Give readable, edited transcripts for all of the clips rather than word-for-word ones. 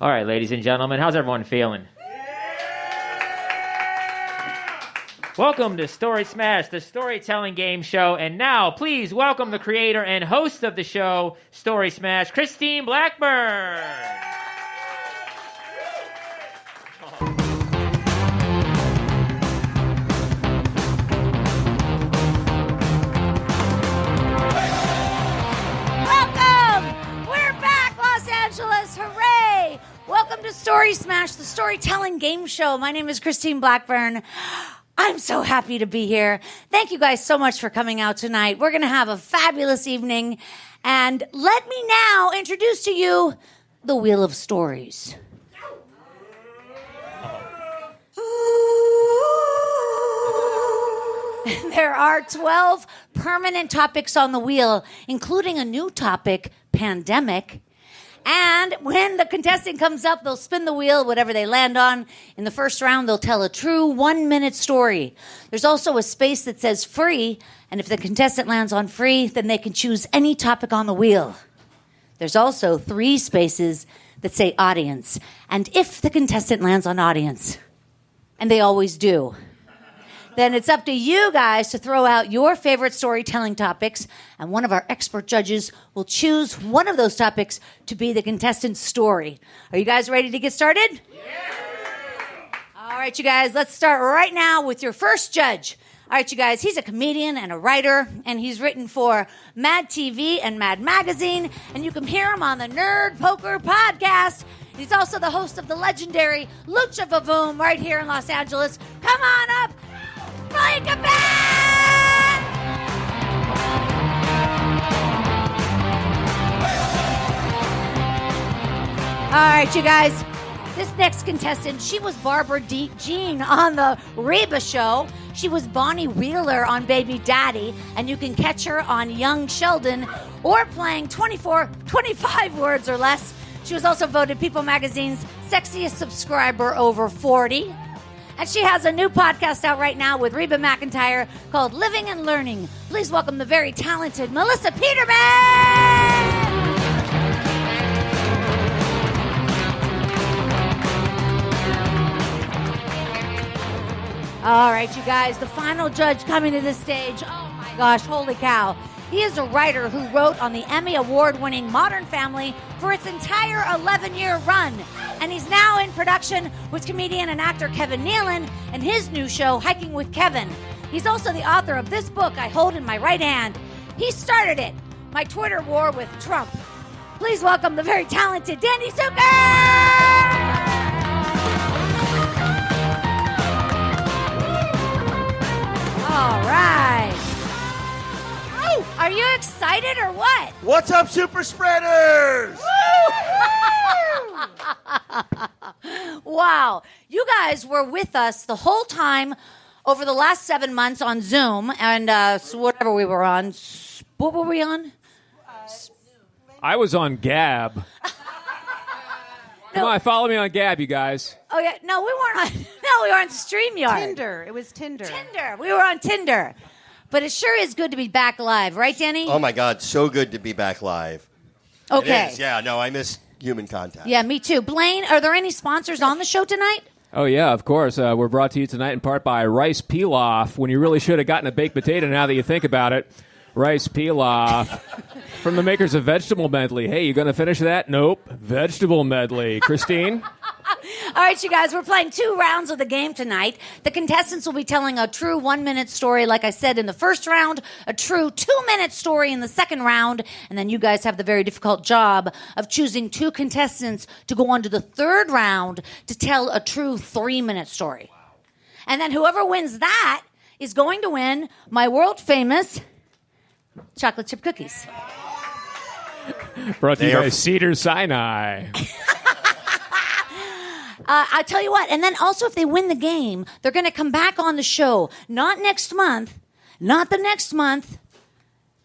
All right, ladies and gentlemen, how's everyone feeling? Welcome to Story Smash, the storytelling game show. And now, please welcome the creator and host of the show, Story Smash, Christine Blackburn. Hooray! Welcome to Story Smash, the storytelling game show. My name is Christine Blackburn. I'm so happy to be here. Thank you guys so much for coming out tonight. We're going to have a fabulous evening. And let me now introduce to you the Wheel of Stories. There are 12 permanent topics on the wheel, including a new topic, pandemic. And when the contestant comes up, they'll spin the wheel, whatever they land on. In the first round, they'll tell a true 1-minute story. There's also a space that says free, and if the contestant lands on free, then they can choose any topic on the wheel. There's also 3 spaces that say audience, and if the contestant lands on audience, and they always do, then it's up to you guys to throw out your favorite storytelling topics, and one of our expert judges will choose one of those topics to be the contestant's story. Are you guys ready to get started? Yeah! All right, you guys, let's start right now with your first judge. All right, you guys, he's a comedian and a writer, and he's written for Mad TV and Mad Magazine, and you can hear him on the Nerd Poker Podcast. He's also the host of the legendary Lucha Vavoom right here in Los Angeles. Come on up! Blaine Capatch! All right, you guys. This next contestant, she was Barbara Jean on the Reba Show. She was Bonnie Wheeler on Baby Daddy, and you can catch her on Young Sheldon or playing 25 words or less. She was also voted People Magazine's sexiest subscriber over 40. And she has a new podcast out right now with Reba McEntire called Living and Learning. Please welcome the very talented Melissa Peterman! All right, you guys, the final judge coming to the stage. Oh my gosh, holy cow. He is a writer who wrote on the Emmy Award-winning Modern Family for its entire 11-year run. And he's now in production with comedian and actor Kevin Nealon and his new show, Hiking with Kevin. He's also the author of this book I hold in my right hand. He started it, My Twitter War with Trump. Please welcome the very talented Danny Zuker! All right. Are you excited or what? What's up, super spreaders? Wow. You guys were with us the whole time over the last 7 months on Zoom and so whatever we were on. What were we on? I was on Gab. Come on, follow me on Gab, you guys. Oh, yeah. No, we weren't on. No, we were on StreamYard. Tinder. It was Tinder. Tinder. We were on Tinder. But it sure is good to be back live, right, Danny? Oh, my God. So good to be back live. Okay. It is. Yeah, no, I miss human contact. Yeah, me too. Blaine, are there any sponsors on the show tonight? Oh, yeah, of course. We're brought to you tonight in part by Rice Pilaf, when you really should have gotten a baked potato now that you think about it. Rice Pilaf. From the makers of Vegetable Medley. Hey, you going to finish that? Nope. Vegetable Medley. Christine? All right, you guys, we're playing 2 rounds of the game tonight. The contestants will be telling a true 1-minute story, like I said, in the first round, a true 2-minute story in the second round, and then you guys have the very difficult job of choosing 2 contestants to go on to the third round to tell a true 3-minute story. And then whoever wins that is going to win my world-famous chocolate chip cookies. Brought to you by Cedar Sinai. I tell you what, and then also if they win the game, they're going to come back on the show. Not next month, not the next month,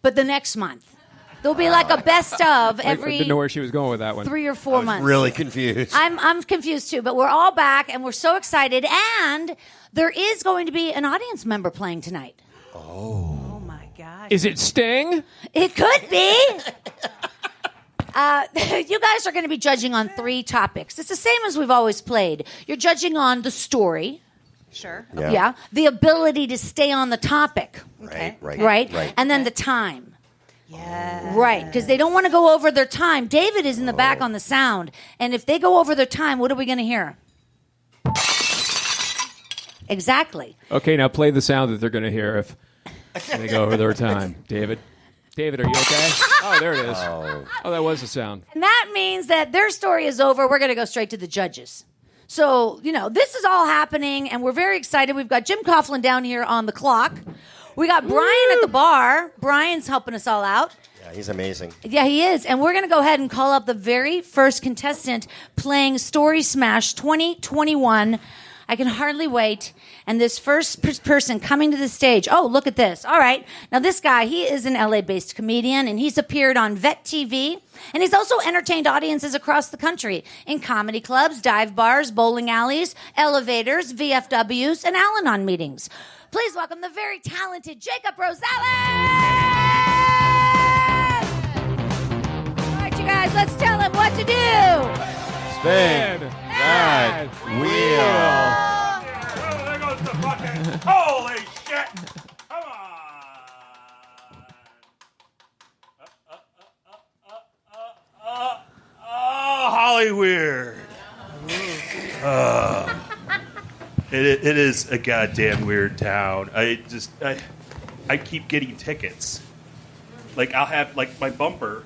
but the next month. There'll be like a best of every... I didn't know where she was going with that one. 3 or 4 months. Really confused. I'm confused too, but we're all back and we're so excited. And there is going to be an audience member playing tonight. Oh my gosh. Is it Sting? It could be. You guys are going to be judging on 3 topics. It's the same as we've always played. You're judging on the story. Sure. Yeah. The ability to stay on the topic. Okay. Right? And then the time. Yeah. Right, because they don't want to go over their time. David is in the back on the sound. And if they go over their time, what are we going to hear? Exactly. Okay, now play the sound that they're going to hear if they go over their time. David, are you okay? Oh, there it is. Oh, that was the sound. And that means that their story is over. We're going to go straight to the judges. So, this is all happening, and we're very excited. We've got Jim Coughlin down here on the clock. We got Brian at the bar. Brian's helping us all out. Yeah, he's amazing. Yeah, he is. And we're going to go ahead and call up the very first contestant playing Story Smash 2021. I can hardly wait. And this first person coming to the stage. Oh, look at this. All right. Now, this guy, he is an LA-based comedian, and he's appeared on Vet TV. And he's also entertained audiences across the country in comedy clubs, dive bars, bowling alleys, elevators, VFWs, and Al-Anon meetings. Please welcome the very talented Jacob Rosalez! All right, you guys, let's tell him what to do. Spin that wheel. Oh, there goes the bucket. Holy shit. Come on. Hollywood. It is a goddamn weird town. I keep getting tickets. Like, I'll have, like, my bumper,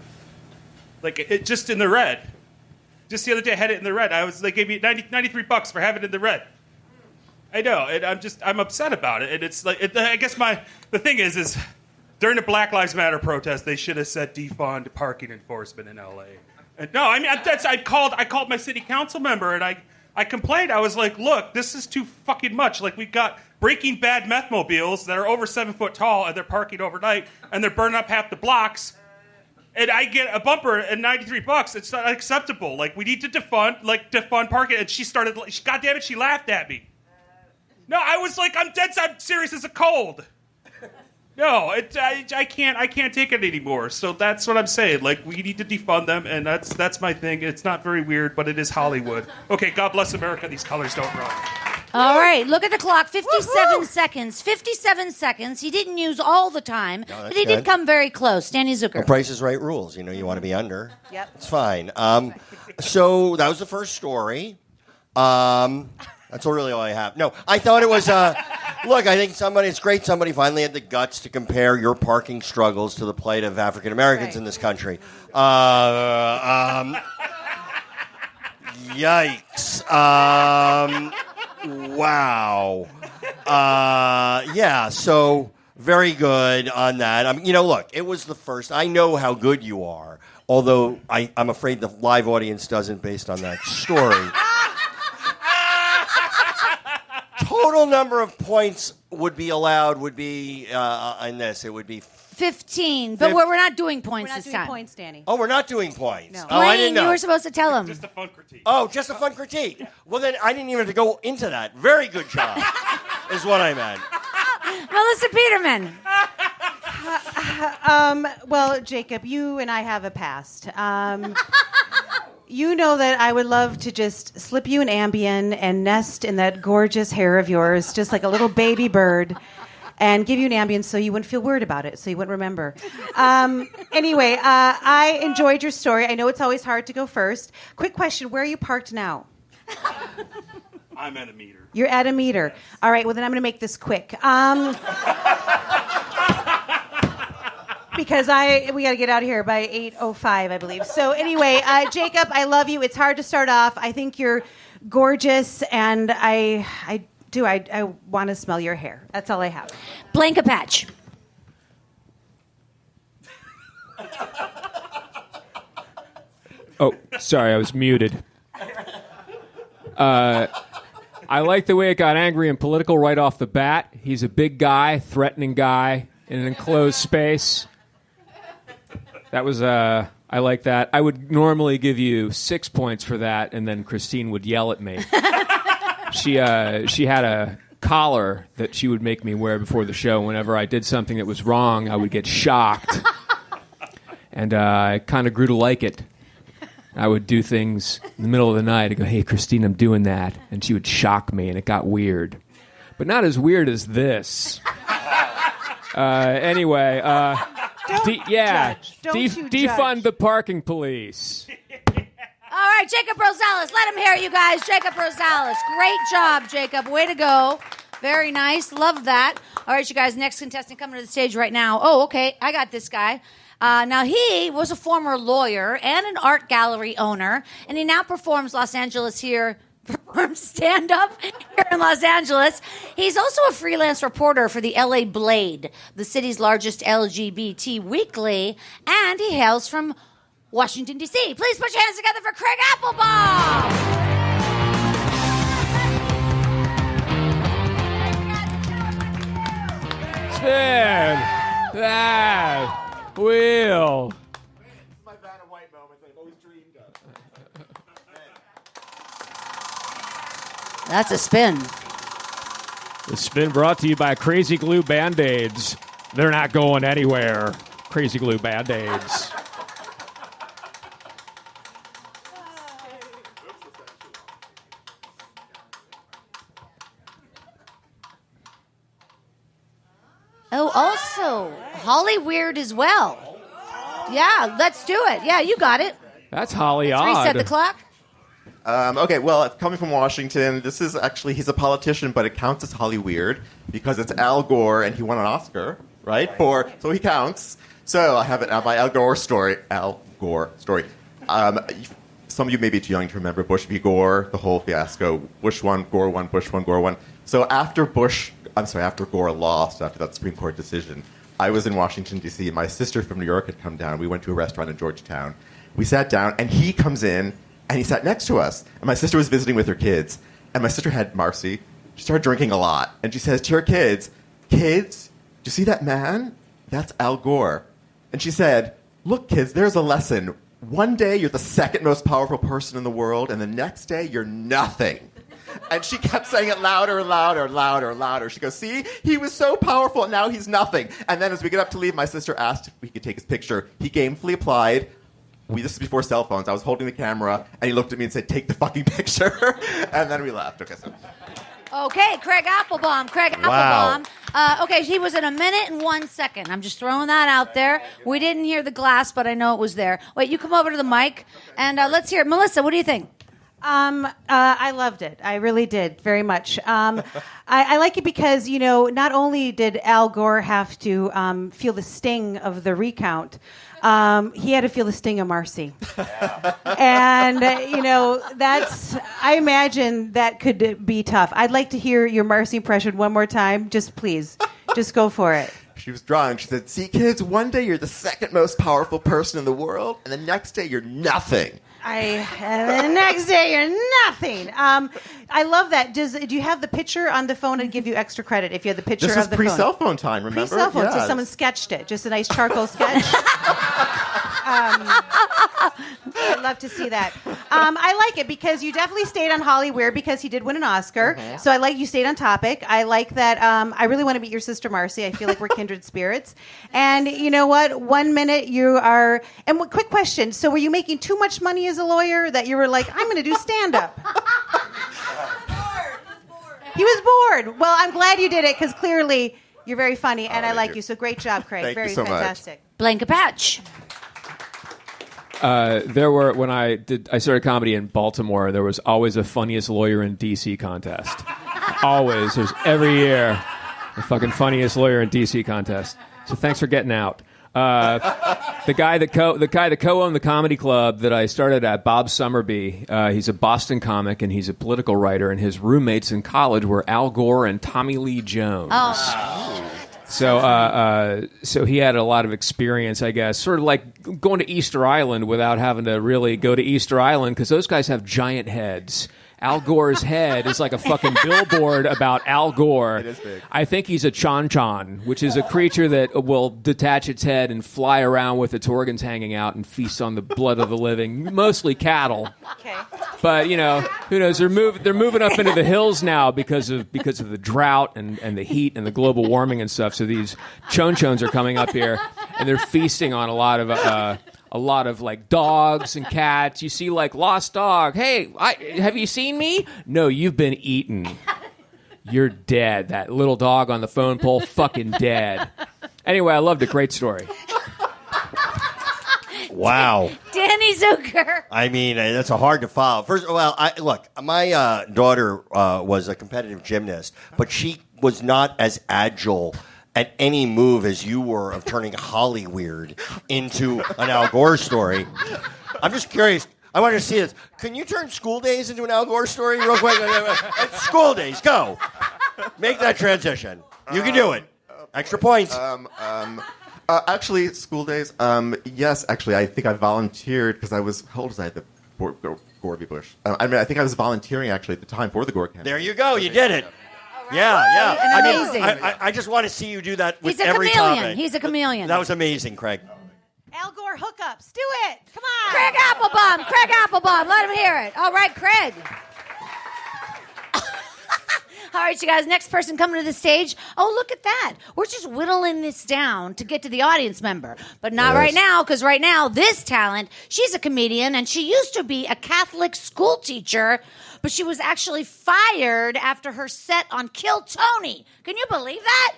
like, it just in the red. Just the other day, I had it in the red. They gave me $93 for having it in the red. I know, and I'm upset about it. And it's like, I guess the thing is during the Black Lives Matter protest, they should have said defund parking enforcement in LA. And no, I mean, I called my city council member, and I complained. I was like, look, this is too fucking much. Like, we've got Breaking Bad methmobiles that are over 7 foot tall, and they're parking overnight, and they're burning up half the blocks. And I get a bumper at $93. It's not acceptable. Like, we need to defund parking. And she God damn it, she laughed at me. No, I was like, I'm serious as a cold. No, I can't take it anymore. So that's what I'm saying. Like, we need to defund them, and that's my thing. It's not very weird, but it is Hollywood. Okay, God bless America. These colors don't run. All right, look at the clock. 57 seconds. 57 seconds. He didn't use all the time, but he did come very close. Danny Zuker. The Price is Right rules. You want to be under. Yep. It's fine. So that was the first story. That's really all I have. No, I thought it was, look, I think it's great somebody finally had the guts to compare your parking struggles to the plight of African Americans in this country. Yikes. Wow. Yeah, so very good on that. I mean, look, it was the first. I know how good you are, although I'm afraid the live audience doesn't based on that story. Total number of points would be in this. It would be 15, but we're not doing points this time. Points, Danny. Oh, we're not doing points. No. Oh, I didn't Blaine, know. you were supposed to tell him. Just a fun critique. Oh, just a fun critique. Well, then I didn't even have to go into that. Very good job, is what I meant. Melissa Peterman. Well, Jacob, you and I have a past. You know that I would love to just slip you an Ambien and nest in that gorgeous hair of yours, just like a little baby bird, and give you an Ambien so you wouldn't feel weird about it, so you wouldn't remember. Anyway, I enjoyed your story. I know it's always hard to go first. Quick question, where are you parked now? I'm at a meter. You're at a meter. All right, well, then I'm going to make this quick. Because we got to get out of here by 8:05, I believe. So anyway, Jacob, I love you. It's hard to start off. I think you're gorgeous, and I want to smell your hair. That's all I have. Blaine Capatch. Oh, sorry, I was muted. I like the way it got angry and political right off the bat. He's a big guy, threatening guy in an enclosed space. That was, I like that. I would normally give you 6 points for that, and then Christine would yell at me. She had a collar that she would make me wear before the show. Whenever I did something that was wrong, I would get shocked. And I kind of grew to like it. I would do things in the middle of the night. I'd go, hey, Christine, I'm doing that. And she would shock me, and it got weird. But not as weird as this. Anyway, defund the parking police. All right, Jacob Rosalez. Let him hear you guys. Jacob Rosalez. Great job, Jacob. Way to go. Very nice. Love that. All right, you guys, next contestant coming to the stage right now. Oh, okay. I got this guy. Now, he was a former lawyer and an art gallery owner, and he now performs stand-up here in Los Angeles. He's also a freelance reporter for the LA Blade, the city's largest LGBT weekly, and he hails from Washington, D.C. Please put your hands together for Craig Applebaum. Spin that wheel. My bad and white moments I've always dreamed of. That's a spin. The spin brought to you by Crazy Glue Band-Aids. They're not going anywhere. Crazy Glue Band-Aids. Oh, also, Holly Weird as well. Yeah, let's do it. Yeah, you got it. That's Holly Let's odd. reset the clock. Okay, well, coming from Washington, this is actually, he's a politician, but it counts as Holly Weird because it's Al Gore and he won an Oscar, right? So he counts. So I have my Al Gore story. Some of you may be too young to remember Bush v. Gore, the whole fiasco. Bush won, Gore won, Bush won, Gore won. So after Gore lost, after that Supreme Court decision, I was in Washington, D.C., and my sister from New York had come down. We went to a restaurant in Georgetown. We sat down, and he comes in, and he sat next to us. And my sister was visiting with her kids. And my sister had Marcy. She started drinking a lot. And she says to her kids, do you see that man? That's Al Gore. And she said, look, kids, there's a lesson. One day you're the second most powerful person in the world, and the next day you're nothing. And she kept saying it louder and louder and louder and louder. She goes, see, he was so powerful, and now he's nothing. And then as we get up to leave, my sister asked if we could take his picture. He gamefully applied. This is before cell phones. I was holding the camera, and he looked at me and said, take the fucking picture. And then we left. Okay, Craig Applebaum. Wow. Okay, he was in a minute and 1 second. I'm just throwing that out there. We didn't hear the glass, but I know it was there. Wait, you come over to the mic, and let's hear it. Melissa, what do you think? I loved it. I really did, very much. I like it because, not only did Al Gore have to feel the sting of the recount, he had to feel the sting of Marcy. And, I imagine that could be tough. I'd like to hear your Marcy impression one more time. Just please. Just go for it. She was drunk. She said, see, kids, one day you're the second most powerful person in the world, and the next day you're nothing. And the next day you're nothing. I love that. Do you have the picture on the phone and give you extra credit if you had the picture this of the phone? This was pre-cell phone time, remember? Pre-cell phone, yeah. so someone sketched it. Just a nice charcoal sketch. I'd love to see that. I like it because you definitely stayed on Holly Weird because he did win an Oscar. Mm-hmm. So I like you stayed on topic. I like that. I really want to meet your sister Marcy. I feel like we're kindred spirits. And you know what? 1 minute you are. And quick question. So were you making too much money as a lawyer that you were like, I'm going to do stand-up? He was bored. Well, I'm glad you did it because clearly you're very funny and I like you. So great job, Craig. Thank very you so fantastic. Much. Blaine Capatch. When I started comedy in Baltimore, there was always a funniest lawyer in DC contest. Always. There's every year the fucking funniest lawyer in DC contest. So thanks for getting out. The guy that co-owned the comedy club that I started at, Bob Summerby, he's a Boston comic and he's a political writer, and his roommates in college were Al Gore and Tommy Lee Jones. Oh. So he had a lot of experience, I guess, sort of like going to Easter Island without having to really go to Easter Island, because those guys have giant heads. Al Gore's head is like a fucking billboard about Al Gore. It is big. I think he's a chon-chon, which is a creature that will detach its head and fly around with its organs hanging out and feast on the blood of the living, mostly cattle. Okay. But who knows? They're moving up into the hills now because of the drought and the heat and the global warming and stuff. So these chon-chons are coming up here and they're feasting on a lot a lot of like dogs and cats. You see like lost dog. Hey, have you seen me? No, you've been eaten. You're dead. That little dog on the phone pole, fucking dead. Anyway, I loved it. Great story. Wow. Danny Zuker. I mean, that's a hard to follow. First, well, look, my daughter was a competitive gymnast, but she was not as agile at any move as you were of turning Holly Weird into an Al Gore story. I'm just curious. I wanted to see this. Can you turn School Days into an Al Gore story real quick? School Days, go. Make that transition. You can do it. Extra points. Actually, School Days. Yes, actually, I think I volunteered because I was. How old was I at the Gore v. Bush? I think I was volunteering actually at the time for the Gore campaign. There you go. You did it. Yeah. Amazing. I just want to see you do that with He's a every chameleon. topic. He's a chameleon. That was amazing, Craig. Al Gore hookups. Do it. Come on. Craig Applebaum. Let him hear it. All right, Craig. All right, you guys, next person coming to the stage. Oh, look at that. We're just whittling this down to get to the audience member. But not right now, because right now, this talent, she's a comedian, and she used to be a Catholic school teacher, but she was actually fired after her set on Kill Tony. Can you believe that?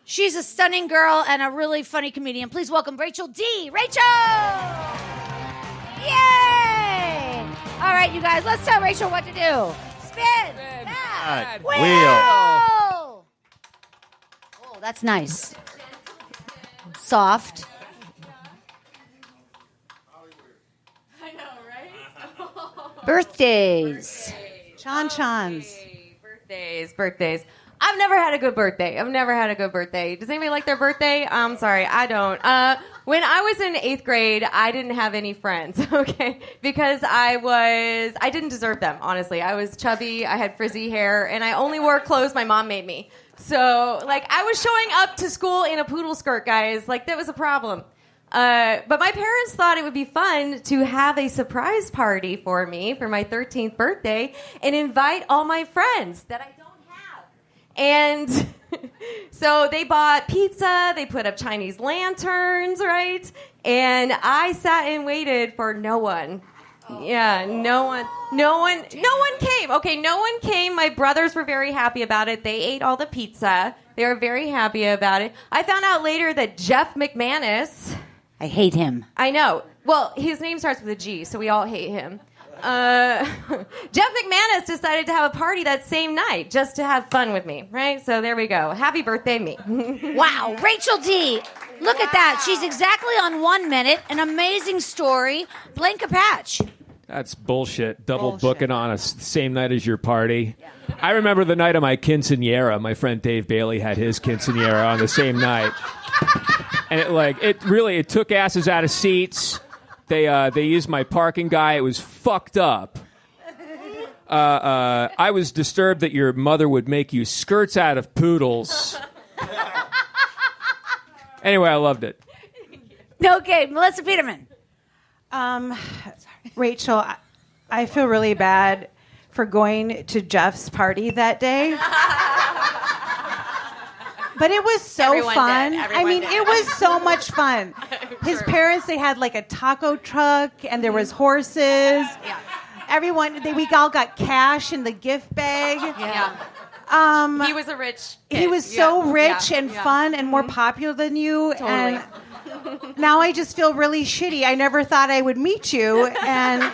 She's a stunning girl and a really funny comedian. Please welcome Rachel D. Rachel! Yay! All right, you guys, let's tell Rachel what to do. Spin that wheel. Oh, that's nice. Soft. I know, right? Birthdays. Chans. Birthdays. I've never had a good birthday. Does anybody like their birthday? I'm sorry, I don't. When I was in 8th grade, I didn't have any friends, okay? Because I didn't deserve them, honestly. I was chubby, I had frizzy hair, and I only wore clothes my mom made me. So, like, I was showing up to school in a poodle skirt, guys. Like, that was a problem. But my parents thought it would be fun to have a surprise party for me for my 13th birthday and invite all my friends that I don't have. And so they bought pizza, they put up Chinese lanterns, right? And I sat and waited for no one. Yeah, no one came. Okay, no one came. My brothers were very happy about it. They ate all the pizza. They were very happy about it. I found out later that Jeff McManus... I hate him. I know. Well, his name starts with a G, so we all hate him. Jeff McManus decided to have a party that same night just to have fun with me, right? So there we go. Happy birthday, me. Wow, Rachel D. Look at that. She's exactly on 1 minute. An amazing story. Blaine Capatch. That's bullshit. Double booking on a same night as your party. Yeah. I remember the night of my quinceanera. My friend Dave Bailey had his quinceanera on the same night. And it took asses out of seats. They used my parking guy. It was fucked up. I was disturbed that your mother would make you skirts out of poodles. Anyway, I loved it. Okay, Melissa Peterman. Rachel, I feel really bad for going to Jeff's party that day. But it was so fun. It was so much fun. His parents, they had like a taco truck, and there was horses. Yeah. We all got cash in the gift bag. Yeah. He was a rich kid. He was so rich and fun and more popular than you. Totally. And now I just feel really shitty. I never thought I would meet you, and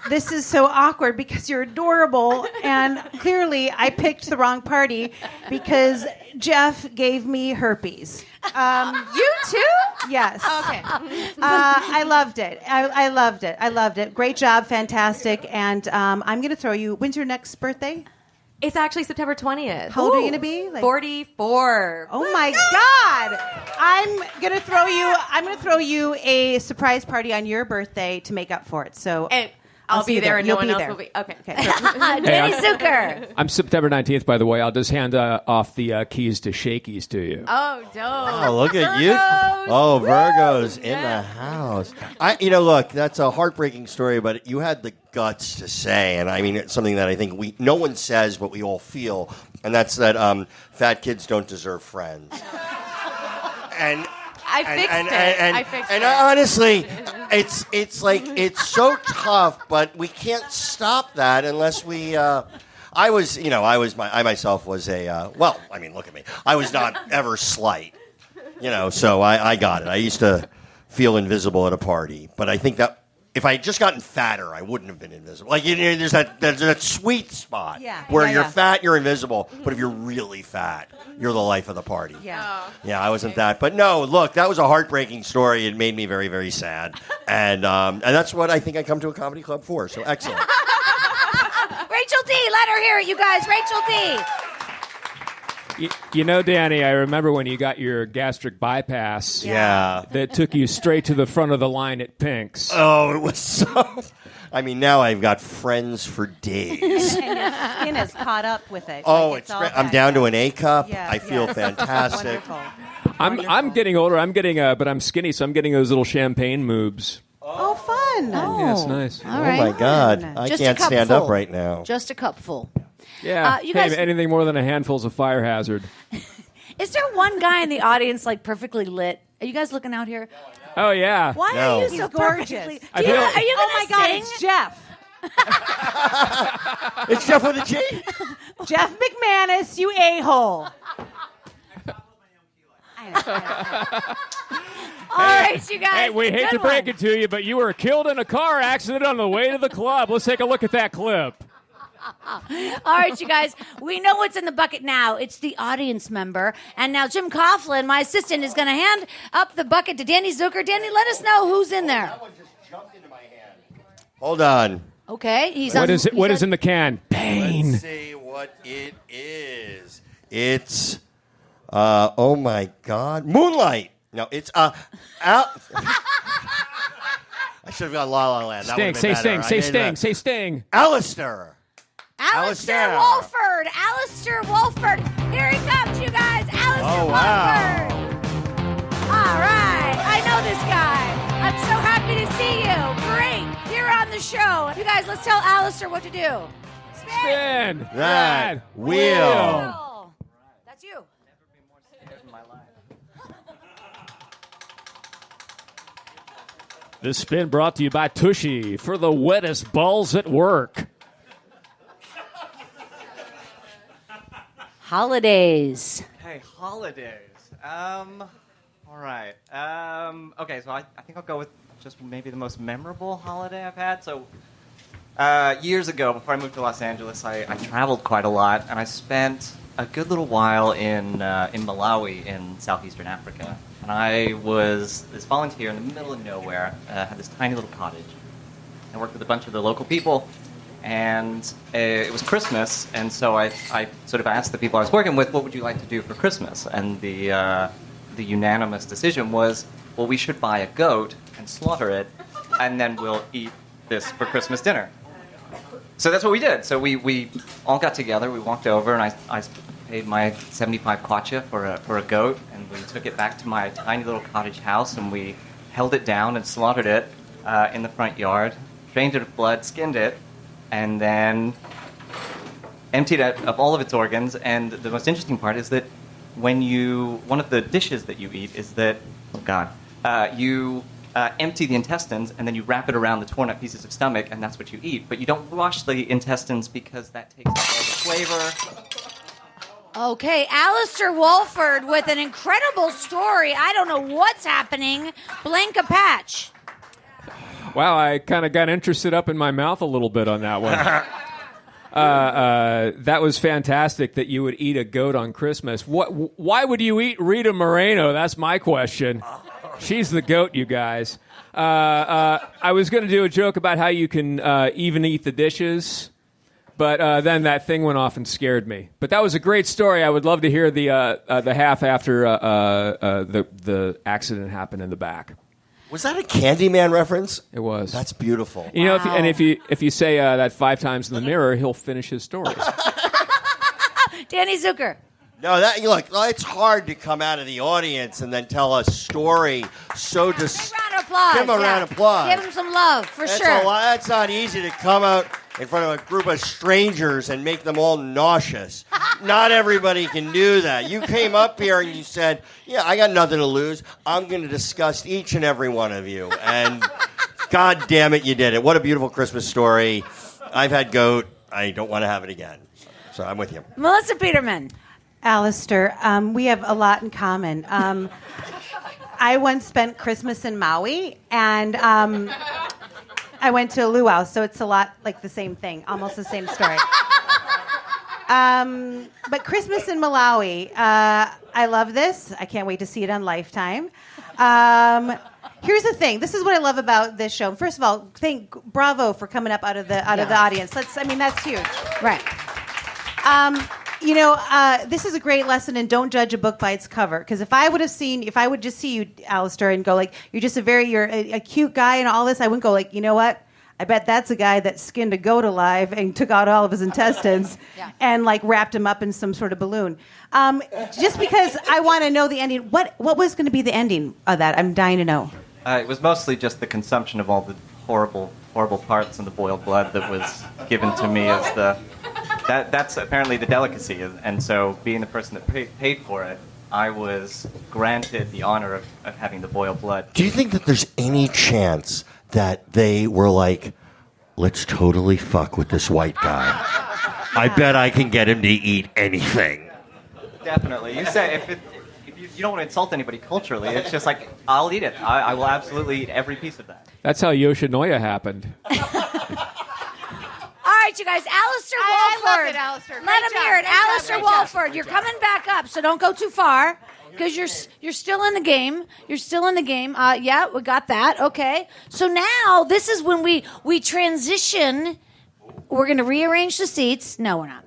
this is so awkward because you're adorable, and clearly I picked the wrong party because Jeff gave me herpes. You too? Yes. Okay. I loved it. I loved it. Great job. Fantastic. And I'm going to throw you. When's your next birthday? It's actually September 20th. How old are you going to be? 44. Oh my God! I'm gonna throw you a surprise party on your birthday to make up for it. So I'll be there, and no one else will be. Okay. Danny Zuker. I'm September 19th, by the way. I'll just hand off the keys to Shakey's to you. Oh, dope. Oh, look at you. Oh, Virgo's in the house. Look, that's a heartbreaking story, but you had the guts to say, and I mean, it's something that I think no one says, but we all feel, and that's that fat kids don't deserve friends. And I fixed it. I fixed and it. honestly, it's like it's so tough, but we can't stop that unless we. I myself was a. Well, I mean, look at me. I was not ever slight, so I got it. I used to feel invisible at a party, but I think that if I had just gotten fatter, I wouldn't have been invisible. Like there's that sweet spot where you're fat, you're invisible, but if you're really fat, you're the life of the party. Yeah. Yeah, I wasn't that. But no, look, that was a heartbreaking story. It made me very, very sad. And that's what I think I come to a comedy club for. So excellent. Rachel D, let her hear it, you guys. Rachel D. Danny, I remember when you got your gastric bypass. Yeah. That took you straight to the front of the line at Pink's. Oh, it was so... I mean, now I've got friends for days. And your skin is caught up with it. Oh, Like, it's all great. back I'm down up. to an A cup. Yeah, I feel fantastic. Wonderful. I'm getting older. I'm getting but I'm skinny, so I'm getting those little champagne moobs. Oh, fun. Yeah, it's nice. All right. Oh, my God. I Just a can't cup stand full. up right now. Just a cup full. Yeah. you guys- anything more than a handful's a fire hazard. Is there one guy in the audience like perfectly lit? Are you guys looking out here? Oh, yeah. Why No. are you He's so gorgeous. perfectly? I Do you, feel- are you Oh, my gonna God, sing? it's Jeff. It's Jeff with a G? Jeff McManus, you a-hole. All right, you guys. Hey, we hate to good break one. it to you, but you were killed in a car accident on the way to the club. Let's take a look at that clip. All right, you guys. We know what's in the bucket now. It's the audience member. And now Jim Coughlin, my assistant, is going to hand up the bucket to Danny Zuker. Danny, let us know who's in there. That one just jumped into my hand. Hold on. Okay. What is in the can? Pain. Let's see what it is. It's, oh my God, Moonlight. No, it's I should have got La La Land. That Sting, would've say been Sting, better. say I did Sting, that. say Sting. Alistair. Alistair Alistair. Walford. Alistair Walford. Here he comes, you guys. Alistair Oh, wow. Walford. All right. I know this guy. I'm so happy to see you. Great. You're on the show. You guys, let's tell Alistair what to do. Spin That wheel. Wheel. That's you. This spin brought to you by Tushy for the wettest balls at work. Holidays. Hey, holidays. All right. Okay, so I think I'll go with just maybe the most memorable holiday I've had. So, years ago, before I moved to Los Angeles, I traveled quite a lot, and I spent a good little while in Malawi in southeastern Africa. And I was this volunteer in the middle of nowhere, had this tiny little cottage. I worked with a bunch of the local people, and it was Christmas, and so I sort of asked the people I was working with, what would you like to do for Christmas? And the unanimous decision was, well, we should buy a goat and slaughter it, and then we'll eat this for Christmas dinner. So that's what we did. So we all got together, we walked over, and I paid my 75 kwacha for a goat, and we took it back to my tiny little cottage house, and we held it down and slaughtered it in the front yard, drained it of blood, skinned it, and then emptied it of all of its organs. And the most interesting part is that one of the dishes that you eat is that, you empty the intestines and then you wrap it around the torn up pieces of stomach, and that's what you eat. But you don't wash the intestines because that takes away the flavor. Okay, Alistair Walford with an incredible story. I don't know what's happening. Blaine Capatch. Wow, I kind of got interested up in my mouth a little bit on that one. That was fantastic that you would eat a goat on Christmas. Why would you eat Rita Moreno? That's my question. She's the goat, you guys. I was going to do a joke about how you can even eat the dishes, but then that thing went off and scared me. But that was a great story. I would love to hear the half after the accident happened in the back. Was that a Candyman reference? It was. That's beautiful. You know, if you say that 5 times in the mirror, he'll finish his story. Danny Zuker. No, look, it's hard to come out of the audience and then tell a story so Round of applause. Give him a round of applause. Give him some love, for That's sure. That's not easy to come out in front of a group of strangers and make them all nauseous. Not everybody can do that. You came up here and you said, yeah, I got nothing to lose. I'm going to disgust each and every one of you. And God damn it, you did it. What a beautiful Christmas story. I've had goat. I don't want to have it again. So I'm with you. Melissa Peterman. Alistair, we have a lot in common. I once spent Christmas in Maui, and I went to a luau, so it's a lot like the same thing, almost the same story. But Christmas in Malawi, I love this. I can't wait to see it on Lifetime. Here's the thing. This is what I love about this show. First of all, bravo for coming up out of the audience. That's huge. Right. This is a great lesson in don't judge a book by its cover. Because if I would just see you, Alistair, and go like, you're a cute guy and all this, I wouldn't go like, you know what? I bet that's a guy that skinned a goat alive and took out all of his intestines and like wrapped him up in some sort of balloon. Just because I want to know the ending. What was going to be the ending of that? I'm dying to know. It was mostly just the consumption of all the horrible parts and the boiled blood that was given to me as that's apparently the delicacy. And so being the person that paid for it, I was granted the honor of having the boiled blood. Do you think that there's any chance that they were like, let's totally fuck with this white guy? I bet I can get him to eat anything. Definitely. You say if you don't want to insult anybody culturally, it's just like, I'll eat it. I will absolutely eat every piece of that. That's how Yoshinoya happened. All right, you guys. Alistair Walford. I love it, Alistair. Let him hear it. Alistair Walford, you're coming back up, so don't go too far. Because you're still in the game. You're still in the game. Yeah, we got that. Okay. So now this is when we transition. We're going to rearrange the seats. No, we're not.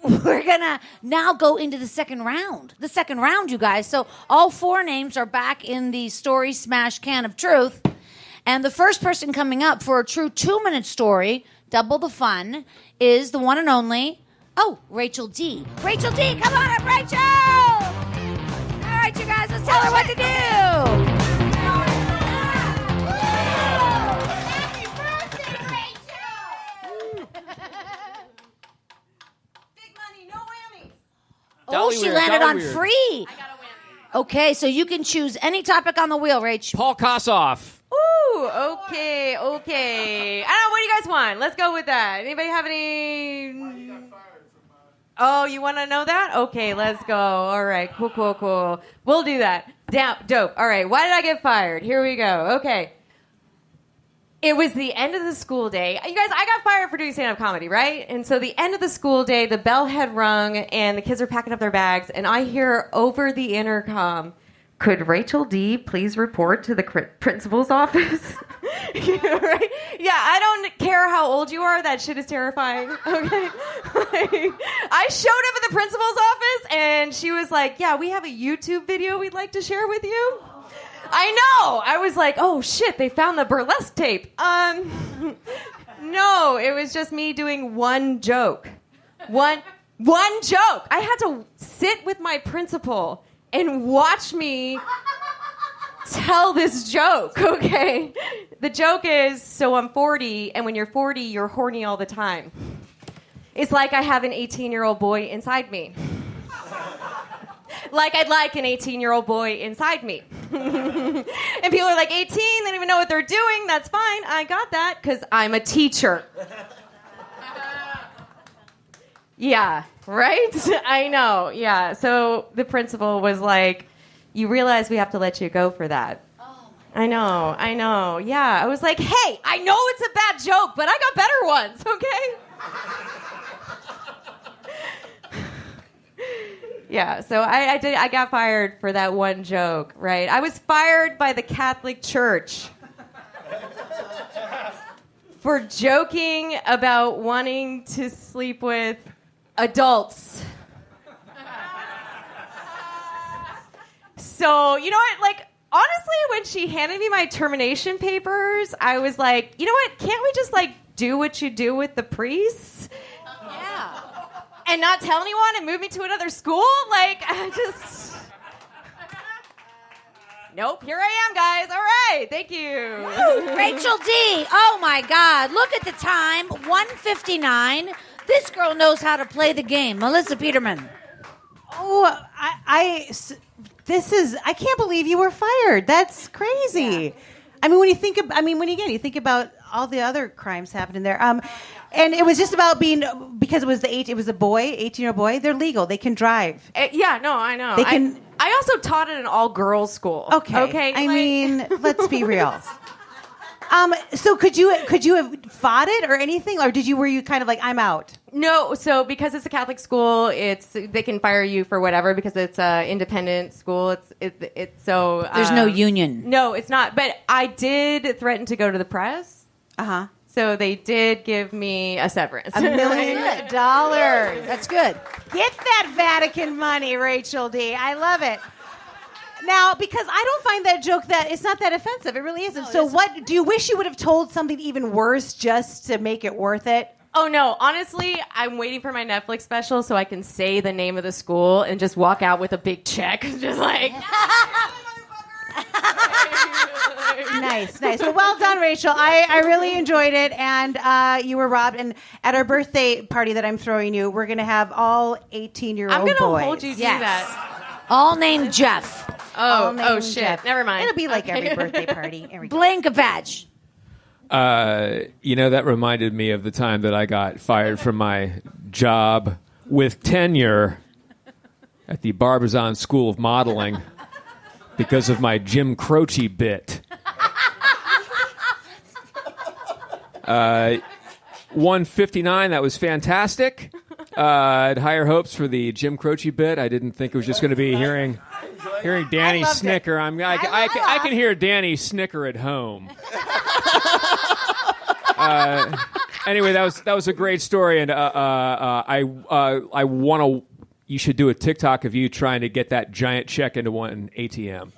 We're going to now go into the second round. The second round, you guys. So all four names are back in the Story Smash Can of Truth. And the first person coming up for a true 2-minute story, double the fun, is the one and only, Rachel D. Rachel D, come on up, Rachel! All right, you guys, let's tell her what to do. Happy birthday, Rachel! Big money, no whammies. She landed on free. I got a whammy. Okay, so you can choose any topic on the wheel, Rach. Paul Kossoff. Ooh, okay. I don't know, what do you guys want? Let's go with that. Anybody have any... Oh, you want to know that? Okay, let's go. All right, cool. We'll do that. Dope. All right, why did I get fired? Here we go. Okay. It was the end of the school day. You guys, I got fired for doing stand-up comedy, right? And so the end of the school day, the bell had rung, and the kids are packing up their bags, and I hear over the intercom, could Rachel D. please report to the principal's office? Right? Yeah, I don't care how old you are. That shit is terrifying. Okay? I showed up at the principal's office, and she was like, yeah, we have a YouTube video we'd like to share with you. I know. I was like, oh, shit, they found the burlesque tape. No, it was just me doing one joke. One joke. I had to sit with my principal and watch me tell this joke, okay? The joke is, so I'm 40, and when you're 40, you're horny all the time. It's like I have an 18-year-old boy inside me. Like I'd like an 18-year-old boy inside me. And people are like, 18, they don't even know what they're doing. That's fine. I got that because I'm a teacher. Yeah, right? I know, yeah. So the principal was like, you realize we have to let you go for that. I know. Yeah, I was like, hey, I know it's a bad joke, but I got better ones, okay? Yeah, so I got fired for that one joke, right? I was fired by the Catholic Church for joking about wanting to sleep with adults. So, you know what? Like, honestly, when she handed me my termination papers, I was like, you know what? Can't we just, like, do what you do with the priests? Yeah. And not tell anyone and move me to another school? Like, I just... Nope, here I am, guys. All right, thank you. Rachel D. Oh, my God. Look at the time. 1:59. This girl knows how to play the game. Melissa Peterman. Oh, I can't believe you were fired. That's crazy. Yeah. I mean, when you think about all the other crimes happening there. And it was just about because it was it was a boy, 18-year-old boy. They're legal. They can drive. Yeah, no, I know. They can. I also taught at an all-girls school. Okay. I mean, let's be real. So could you have fought it or anything, or were you kind of like, I'm out? No, so because it's a Catholic school, they can fire you for whatever because it's an independent school. It's so there's no union. No, it's not. But I did threaten to go to the press. So they did give me a severance. $1 million. That's good. Get that Vatican money, Rachel D. I love it. Now, because I don't find that joke it's not that offensive. It really isn't. So what, do you wish you would have told something even worse just to make it worth it? Oh, no. Honestly, I'm waiting for my Netflix special so I can say the name of the school and just walk out with a big check. Just like... Nice. Well done, Rachel. I really enjoyed it, and you were robbed. And at our birthday party that I'm throwing you, we're going to have all 18-year-old boys. I'm going to hold you to that. All named Jeff. Oh, shit. Jeff. Never mind. It'll be like every birthday party. Blaine Capatch. That reminded me of the time that I got fired from my job with tenure at the Barbizon School of Modeling because of my Jim Croce bit. 159, that was fantastic. I had higher hopes for the Jim Croce bit. I didn't think it was just going to be hearing Danny snicker. I can hear Danny snicker at home. Anyway, that was a great story, and I want to. You should do a TikTok of you trying to get that giant check into one ATM.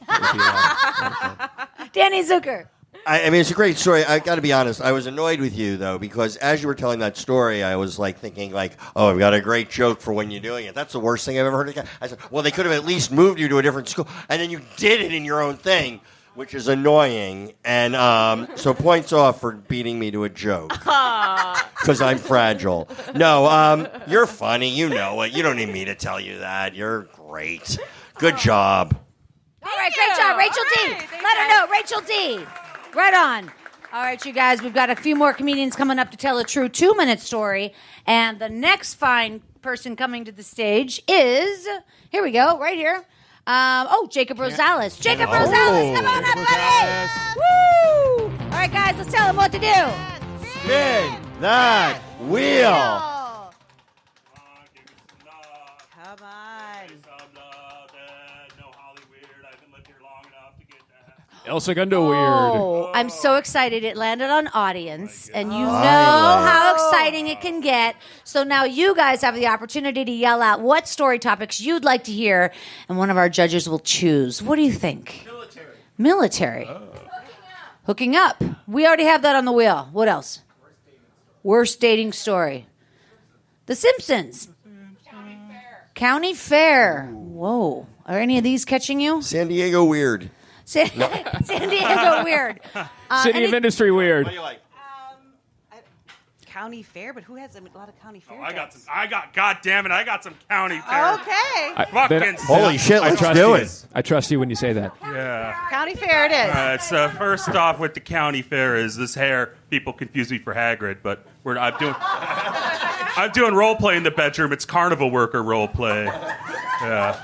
Danny Zuker. I mean, it's a great story. I got to be honest. I was annoyed with you, though, because as you were telling that story, I was thinking, oh, I've got a great joke for when you're doing it. That's the worst thing I've ever heard. I said, well, they could have at least moved you to a different school. And then you did it in your own thing, which is annoying. And so points off for beating me to a joke. Because I'm fragile. No, you're funny. You know it. You don't need me to tell you that. You're great. Good job. All right, great job. Rachel D. Let her know. Rachel D. Right on. All right, you guys, we've got a few more comedians coming up to tell a true 2-minute story. And the next fine person coming to the stage is, here we go, right here. Jacob Rosalez. Jacob Rosalez, come on up, buddy. Woo! All right, guys, let's tell him what to do. Spin that wheel. Come on. El Segundo Oh, weird. I'm so excited. It landed on audience, and you know how exciting it can get. So now you guys have the opportunity to yell out what story topics you'd like to hear, and one of our judges will choose. What do you think? Military. Hooking up. We already have that on the wheel. What else? Worst dating story. The Simpsons. County Fair. Whoa. Are any of these catching you? San Diego weird. San Diego weird. City of Industry weird. What do you like? County Fair, but who has a lot of county fair? God damn it, I got some county fair. Okay. Holy shit, let's do it. I trust you when you say that. Yeah. County Fair it is. So first off with the county fair is this hair. People confuse me for Hagrid, but I'm doing role play in the bedroom. It's carnival worker role play. Yeah.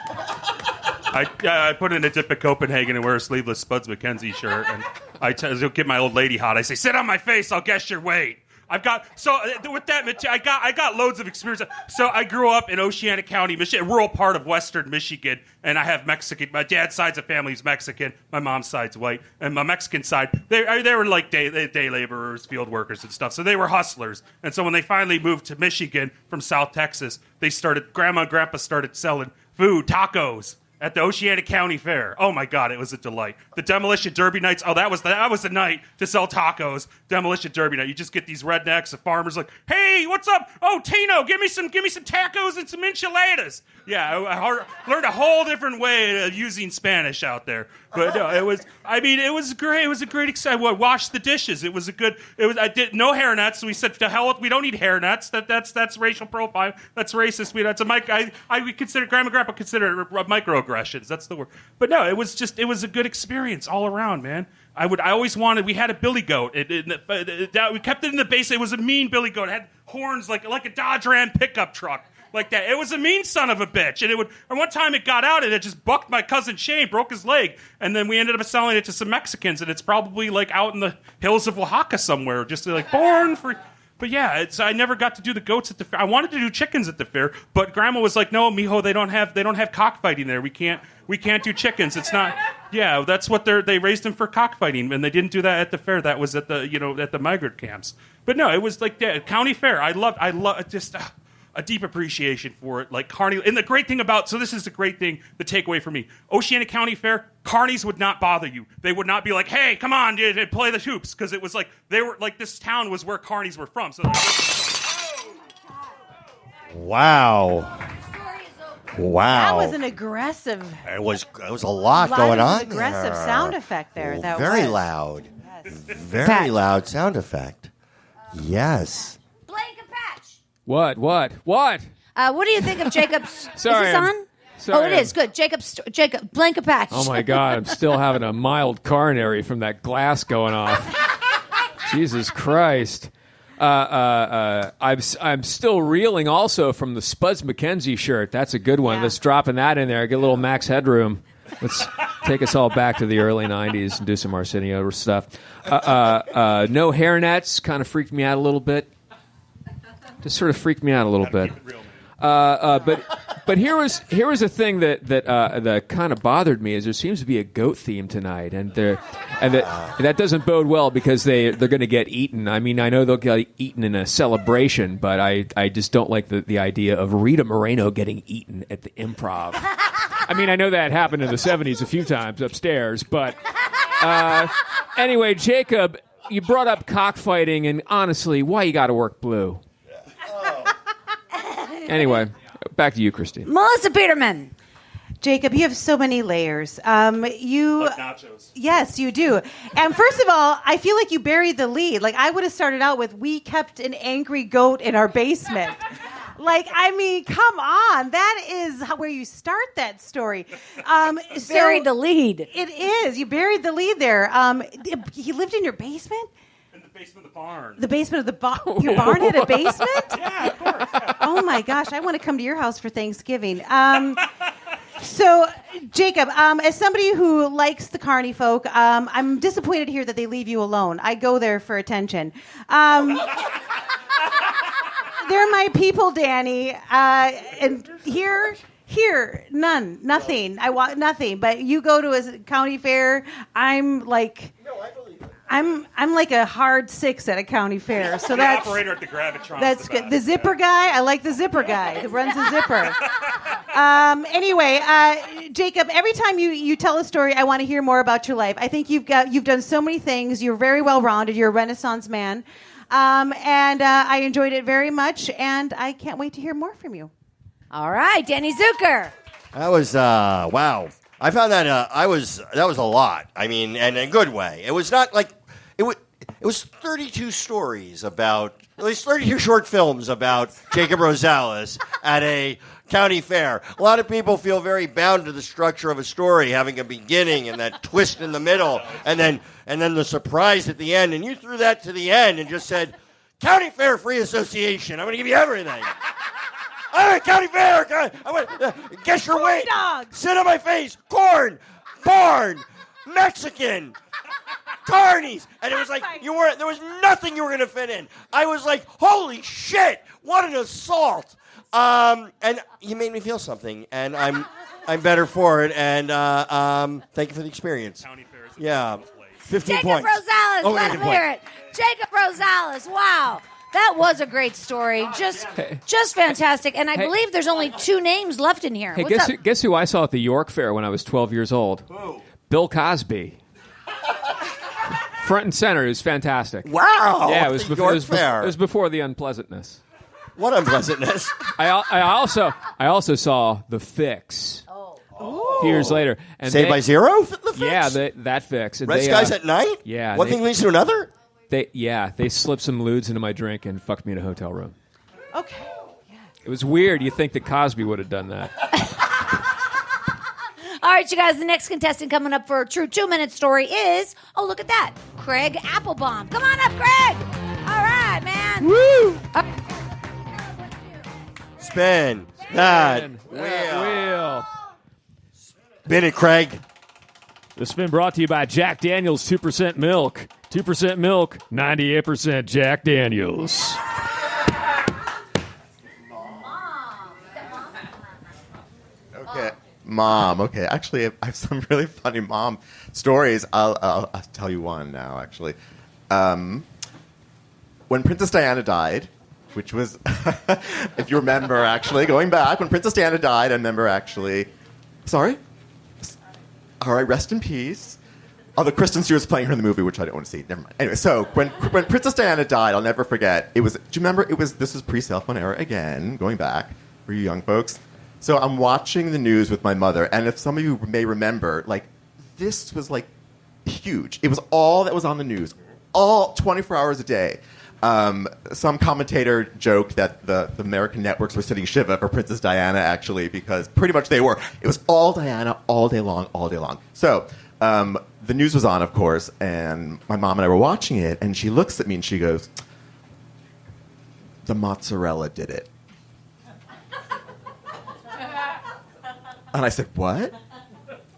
I put in a dip at Copenhagen and wear a sleeveless Spuds MacKenzie shirt, and I get my old lady hot. I say, "Sit on my face, I'll guess your weight." With that material, I got loads of experience. So I grew up in Oceana County, Michigan, a rural part of Western Michigan, and I have Mexican. My dad's side's of family's Mexican, my mom's side's white, and my Mexican side they were like day laborers, field workers, and stuff. So they were hustlers. And so when they finally moved to Michigan from South Texas, Grandma and Grandpa started selling food, tacos. at the Oceana County Fair. Oh my God, it was a delight. The Demolition Derby nights. Oh, that was the night to sell tacos. Demolition Derby night. You just get these rednecks, the farmers, like, hey, what's up? Oh, Tino, give me some tacos and some enchiladas. Yeah, I learned a whole different way of using Spanish out there. But no, it was great. It was a great experience. I washed the dishes. I did no hairnets. So we said, to hell with, we don't need hairnets. That's racial profile. That's racist. We consider, Grandma and Grandpa consider it microaggressions. That's the word. But no, it was a good experience all around, man. We had a billy goat. We kept it in the base. It was a mean billy goat. It had horns like a Dodge Ram pickup truck. Like that. It was a mean son of a bitch. And one time it got out and it just bucked my cousin Shane, broke his leg. And then we ended up selling it to some Mexicans, and it's probably like out in the hills of Oaxaca somewhere, just like born for. But yeah, I never got to do the goats at the fair. I wanted to do chickens at the fair, but Grandma was like, "No, mijo, they don't have cockfighting there. We can't do chickens. It's not." Yeah, that's what they raised them for cockfighting, and they didn't do that at the fair. That was at the migrant camps. But no, it was like the county fair. I love just. A deep appreciation for it, like carny. And the great thing this is the great thing, the takeaway for me. Oceana County Fair, carnies would not bother you. They would not be like, hey, come on, dude, play the hoops. Because it was like, this town was where carnies were from. So Wow. That was an aggressive. It was a lot going on. Aggressive there. sound effect there. That Very was. loud. Yes. Very loud sound effect. Yes. What? What do you think of Jacob's? Sorry, Is this on? Sorry, it is. Good. Jacob, Blaine Capatch. Oh my God, I'm still having a mild coronary from that glass going off. Jesus Christ. I'm still reeling also from the Spuds McKenzie shirt. That's a good one. Yeah. Let's dropping that in there. Get a little Max Headroom. Let's take us all back to the early 90s and do some Arsenio stuff. No hairnets kind of freaked me out a little bit. Just sort of freaked me out a little bit. But here was a thing that kind of bothered me is there seems to be a goat theme tonight, and that doesn't bode well because they're going to get eaten. I mean, I know they'll get eaten in a celebration, but I just don't like the idea of Rita Moreno getting eaten at the Improv. I mean, I know that happened in the 70s a few times upstairs, but anyway, Jacob, you brought up cockfighting, and honestly, why you got to work blue? Anyway, back to you, Christine. Melissa Peterman. Jacob, you have so many layers. You like nachos. Yes, you do. And first of all, I feel like you buried the lead. Like I would have started out with, we kept an angry goat in our basement. Like, I mean, come on. That is where you start that story. Buried the lead. It is. You buried the lead there. He lived in your basement? Basement of the barn. The basement of the barn. Your barn had a basement? Yeah, of course. Yeah. Oh my gosh, I want to come to your house for Thanksgiving. So, Jacob, as somebody who likes the carny folk, I'm disappointed to hear that they leave you alone. I go there for attention. They're my people, Danny. And here, nothing. I want nothing. But you go to a county fair, I'm like... No, I believe it. I'm like a hard 6 at a county fair, so the that's operator at the Gravitron. That's good. The zipper guy, I like the zipper guy who runs the zipper. Anyway, Jacob, every time you tell a story, I want to hear more about your life. I think you've done so many things. You're very well rounded. You're a Renaissance man, and I enjoyed it very much. And I can't wait to hear more from you. All right, Danny Zuker. That was wow. I found that that was a lot. I mean, and in a good way. It was not like it was 32 stories about at least 32 short films about Jacob Rosalez at a county fair. A lot of people feel very bound to the structure of a story, having a beginning and that twist in the middle, and then the surprise at the end. And you threw that to the end and just said, "County Fair Free Association. I'm going to give you everything." All right, county fair. I went, guess your weight. Dog. Sit on my face. Corn. Barn. Mexican. Carnies. And it was like there was nothing you were going to fit in. I was like, holy shit, what an assault. And you made me feel something, and I'm better for it. And thank you for the experience. County fair is 15 Jacob points. Rosales. Oh, Let good him hear it. Jacob Rosales. Wow. That was a great story. Just fantastic. And I believe there's only 2 names left in here. Hey, What's guess who I saw at the York Fair when I was 12 years old? Who? Bill Cosby. Front and center. It was fantastic. Wow. Yeah, it was, The before, York Fair. it was before the unpleasantness. What unpleasantness? I also saw The Fix. A few years later. And Saved by Zero? The Fix? Yeah, that Fix. And Red Skies at Night? Yeah. One thing leads to another? They slipped some lewds into my drink and fucked me in a hotel room. Okay. It was weird. You think that Cosby would have done that. All right, you guys, the next contestant coming up for a true 2-minute story is, look at that, Craig Applebaum. Come on up, Craig. All right, man. Woo! Spin that wheel. Spin it, Craig. This has been brought to you by Jack Daniels 2% Milk. 2% milk, 98% Jack Daniels. Okay. Mom. Okay. Actually, I have some really funny mom stories. I'll tell you one now, actually. When Princess Diana died, which was, if you remember, actually, going back, when Princess Diana died, I remember actually, sorry? All right, rest in peace. Although Kristen Stewart's playing her in the movie, which I don't want to see. Never mind. Anyway, so when Princess Diana died, I'll never forget. Do you remember? This was pre-cell phone era again, going back for you young folks. So I'm watching the news with my mother, and if some of you may remember, like this was like huge. It was all that was on the news, all 24 hours a day. Some commentator joked that the American networks were sitting Shiva for Princess Diana, actually, because pretty much they were. It was all Diana all day long, all day long. So the news was on, of course, and my mom and I were watching it, and she looks at me and she goes, "The mozzarella did it." And I said, "What?"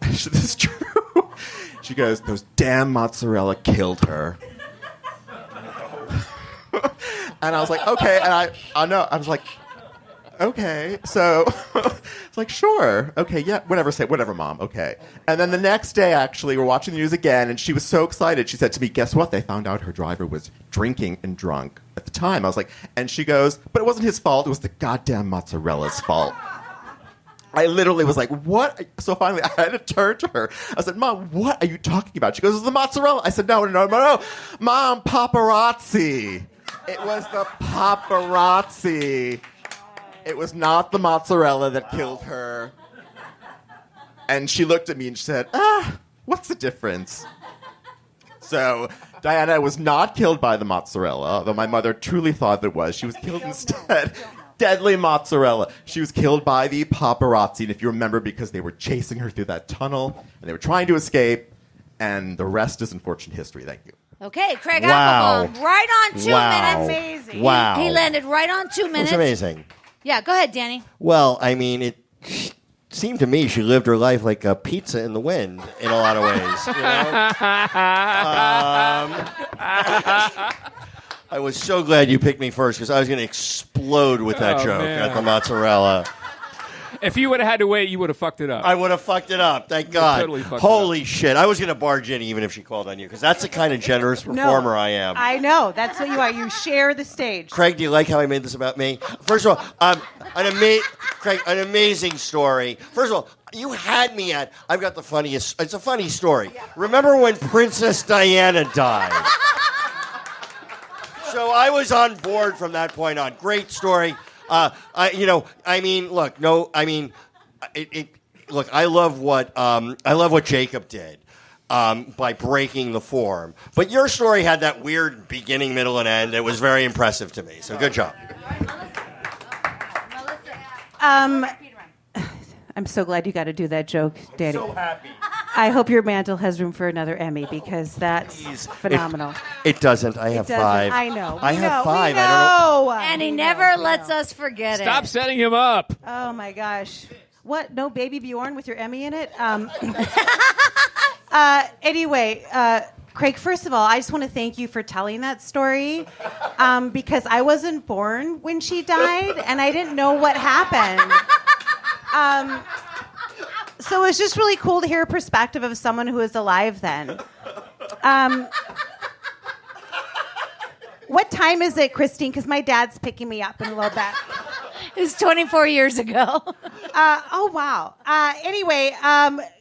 This is true. She goes, "Those damn mozzarella killed her." And I was like, okay. And I know, I was like, okay. So it's like, sure. Okay, yeah, whatever, Mom. Okay. And then the next day, actually, we're watching the news again, and she was so excited. She said to me, "Guess what? They found out her driver was drinking and drunk at the time." I was like, and she goes, "But it wasn't his fault. It was the goddamn mozzarella's fault." I literally was like, "What?" So finally, I had to turn to her. I said, "Mom, what are you talking about?" She goes, "It's the mozzarella." I said, No. Mom, paparazzi. It was the paparazzi. It was not the mozzarella that killed her. And she looked at me and she said, what's the difference? So Diana was not killed by the mozzarella, although my mother truly thought it was. She was killed instead. Deadly mozzarella. She was killed by the paparazzi, and if you remember, because they were chasing her through that tunnel, and they were trying to escape, and the rest is unfortunate history. Thank you. Okay, Craig Wow. Applebaum, right on 2 Wow. minutes. Amazing. Wow. He landed right on 2 minutes. That's amazing. Yeah, go ahead, Danny. Well, I mean, it seemed to me she lived her life like a pizza in the wind in a lot of ways. You know? I was so glad you picked me first because I was going to explode with that joke man. at the mozzarella. If you would have had to wait, you would have fucked it up. I would have fucked it up. Thank God. totally fucked it Holy shit. I was going to barge in even if she called on you because that's the kind of generous performer I am. I know. That's what you are. You share the stage. Craig, do you like how I made this about me? First of all, Craig, an amazing story. First of all, you had me at, I've got the funniest, it's a funny story. Remember when Princess Diana died? So I was on board from that point on. Great story. Look, I love what Jacob did by breaking the form. But your story had that weird beginning, middle, and end. It was very impressive to me. So good job. I'm so glad you got to do that joke, Danny. So happy. I hope your mantle has room for another Emmy because that's phenomenal. It doesn't. I have doesn't. 5. I know. I have 5. We I don't know. And he never lets us forget Stop it. setting him up. Oh my gosh. What? No Baby Bjorn with your Emmy in it? Anyway, Craig, first of all, I just want to thank you for telling that story because I wasn't born when she died and I didn't know what happened. So it's just really cool to hear a perspective of someone who was alive then. What what time is it, Christine? Because my dad's picking me up in a little bit. It was 24 years ago. Oh, wow. Anyway,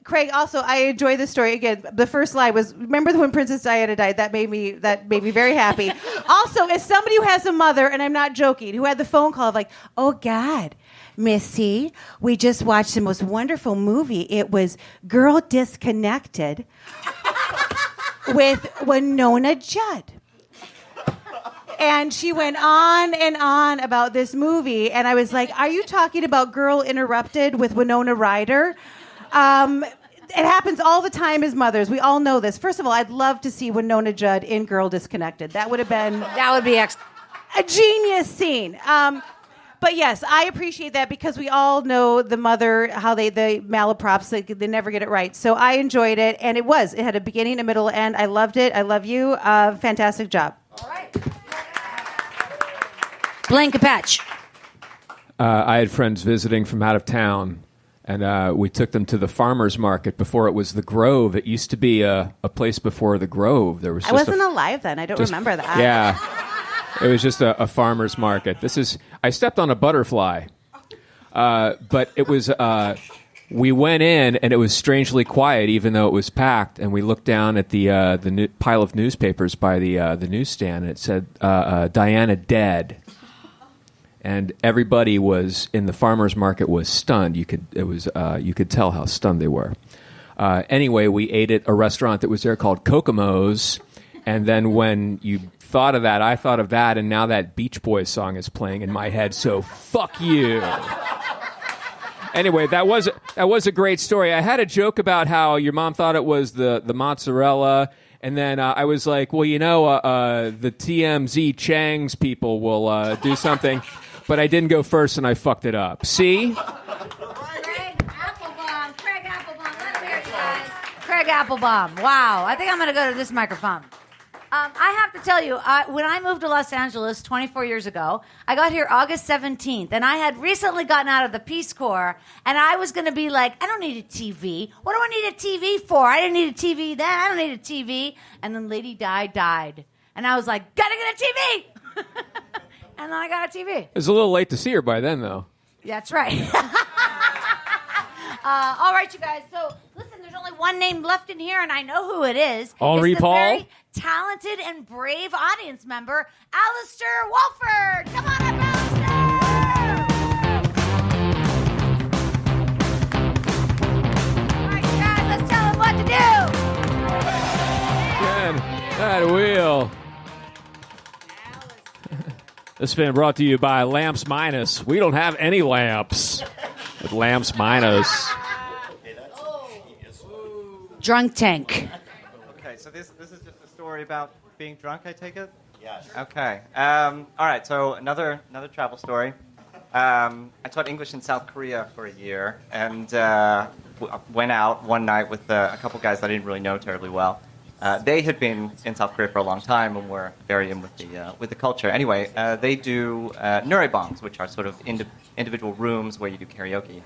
Craig, also, I enjoy this story. Again, the first line was, remember when Princess Diana died? That made me very happy. Also, as somebody who has a mother, and I'm not joking, who had the phone call of like, oh, God, Missy, we just watched the most wonderful movie. It was Girl Disconnected with Winona Judd. And she went on and on about this movie, and I was like, are you talking about Girl Interrupted with Winona Ryder? It happens all the time as mothers. We all know this. First of all, I'd love to see Winona Judd in Girl Disconnected. That would be a genius scene. But yes, I appreciate that because we all know the mother, how the malaprops, they never get it right. So I enjoyed it, and it had a beginning, a middle, and end. I loved it. I love you. Fantastic job. All right. Blaine Capatch. I had friends visiting from out of town, and we took them to the farmer's market before it was the Grove. It used to be a place before the Grove. There was I wasn't alive then. I don't remember that. Yeah. It was just a farmer's market. I stepped on a butterfly, but it was, we went in and it was strangely quiet even though it was packed, and we looked down at the pile of newspapers by the newsstand, and it said, Diana dead. And everybody was in the farmer's market was stunned. You could tell how stunned they were. Anyway, we ate at a restaurant that was there called Kokomo's, and then when you thought of that, I thought of that, and now that Beach Boys song is playing in my head. So fuck you. Anyway, that was a great story. I had a joke about how your mom thought it was the mozzarella. And then I was like, well, the TMZ Chang's people will do something. But I didn't go first, and I fucked it up. See? Craig Applebaum. Let him hear you guys. Craig Applebaum. Wow. I think I'm going to go to this microphone. I have to tell you, when I moved to Los Angeles 24 years ago, I got here August 17th, and I had recently gotten out of the Peace Corps, and I was going to be like, I don't need a TV. What do I need a TV for? I didn't need a TV then. I don't need a TV. And then Lady Di died. And I was like, gotta get a TV! And then I got a TV. It was a little late to see her by then, though. That's right. All right, you guys. So, listen, there's only one name left in here, and I know who it is. Henri It's the Paul? very talented and brave audience member, Alistair Walford. Come on up, Alistair! All right, you guys, let's tell him what to do. Again, that wheel. This has been brought to you by Lamps Minus. We don't have any lamps with Lamps Minus. Drunk tank. Okay, so this is just a story about being drunk, I take it? Yes. Okay. All right, so another travel story. I taught English in South Korea for a year, and went out one night with a couple guys that I didn't really know terribly well. They had been in South Korea for a long time and were very in with the culture. Anyway, they do noraebangs, which are sort of individual rooms where you do karaoke.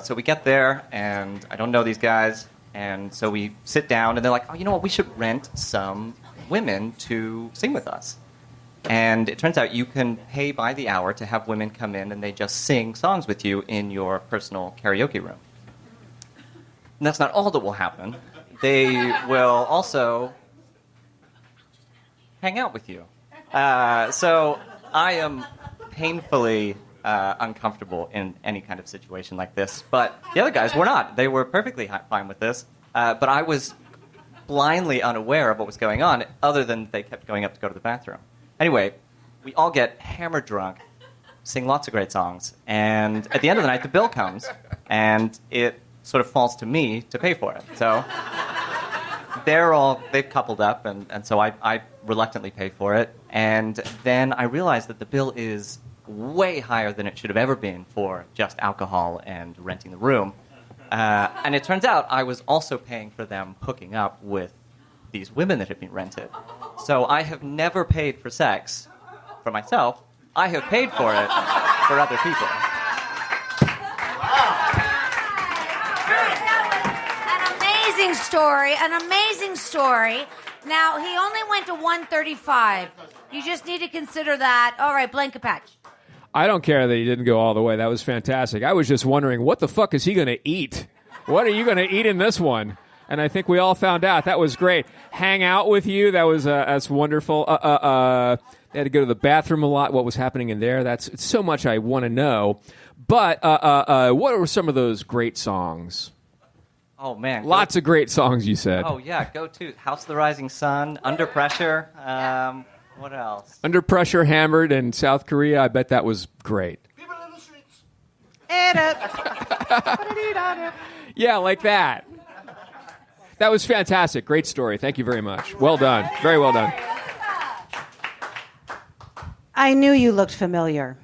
So we get there, and I don't know these guys, and so we sit down, and they're like, oh, you know what, we should rent some women to sing with us. And it turns out you can pay by the hour to have women come in, and they just sing songs with you in your personal karaoke room. And that's not all that will happen. They will also hang out with you. So I am painfully uncomfortable in any kind of situation like this. But the other guys were not. They were perfectly fine with this. But I was blindly unaware of what was going on, other than they kept going up to go to the bathroom. Anyway, we all get hammered drunk, sing lots of great songs, and at the end of the night, the bill comes, and it sort of falls to me to pay for it. So they've coupled up, and so I reluctantly pay for it. And then I realize that the bill is way higher than it should have ever been for just alcohol and renting the room. And it turns out I was also paying for them hooking up with these women that had been rented. So I have never paid for sex for myself. I have paid for it for other people. An amazing story. Now, he only went to 135. You just need to consider that. All right, Blaine Capatch. I don't care that he didn't go all the way. That was fantastic. I was just wondering, what the fuck is he going to eat? What are you going to eat in this one? And I think we all found out. That was great. Hang out with you. That's wonderful. They had to go to the bathroom a lot. What was happening in there? It's so much I want to know. But what were some of those great songs? Oh, man. Lots of great songs, you said. Oh, yeah. Go to House of the Rising Sun, Under Pressure. What else? Under Pressure, Hammered, and South Korea. I bet that was great. People in the streets. And Yeah, like that. That was fantastic. Great story. Thank you very much. Well done. Very well done. I knew you looked familiar.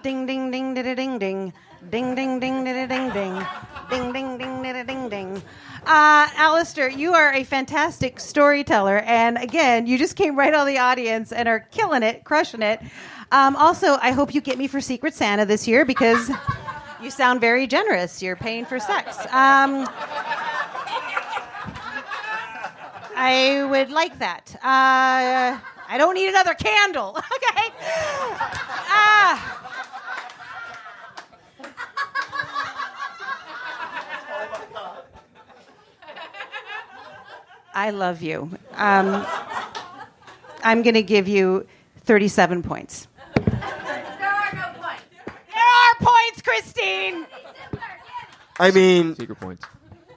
Ding, ding, ding, ding, ding, ding. Ding, ding, ding, ding, ding, ding. Ding, ding, ding, ding, ding, ding. Alistair, you are a fantastic storyteller. And again, you just came right on the audience and are killing it, crushing it. Also, I hope you get me for Secret Santa this year because you sound very generous. You're paying for sex. I would like that. I don't need another candle. Okay. I love you. I'm going to give you 37 points. There are no points. There are points, Christine. I mean, Secret points.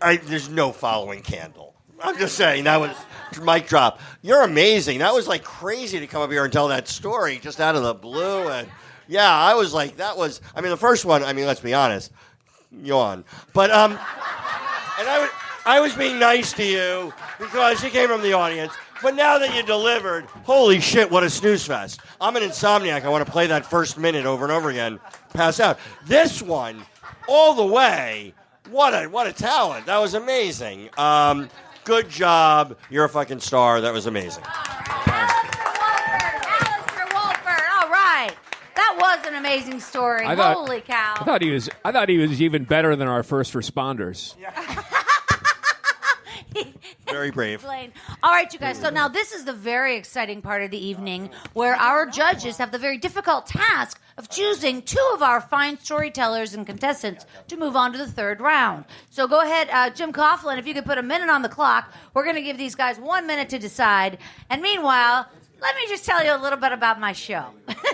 there's no following candle. I'm just saying, that was mic drop. You're amazing. That was like crazy to come up here and tell that story just out of the blue. And yeah, I was like, the first one, let's be honest, yawn. But, and I was being nice to you because you came from the audience. But now that you delivered, holy shit, what a snooze fest. I'm an insomniac. I want to play that first minute over and over again, pass out. This one, all the way, what a talent. That was amazing. Good job. You're a fucking star. That was amazing. Alistair Walford. All right. That was an amazing story. Holy cow. I thought he was even better than our first responders. Very brave. Blaine. All right, you guys. So now this is the very exciting part of the evening where our judges have the very difficult task of choosing two of our fine storytellers and contestants to move on to the third round. So go ahead, Jim Coughlin, if you could put a minute on the clock. We're going to give these guys 1 minute to decide. And meanwhile, let me just tell you a little bit about my show. Here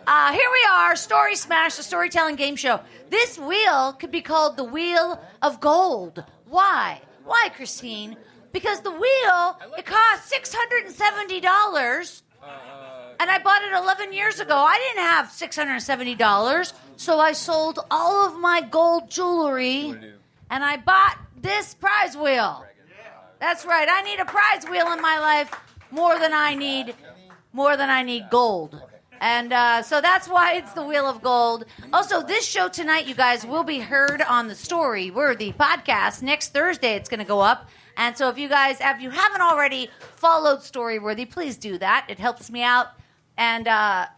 we are, Story Smash, the storytelling game show. This wheel could be called the Wheel of Gold. Why? Why, Christine? Because the wheel, it cost $670, and I bought it 11 years ago. I didn't have $670, so I sold all of my gold jewelry, and I bought this prize wheel. That's right. I need a prize wheel in my life more than I need gold. And so that's why it's the Wheel of Gold. Also, this show tonight, you guys, will be heard on the Story Worthy podcast. Next Thursday, it's going to go up. And so if you haven't already followed Story Worthy, please do that. It helps me out. And, yeah,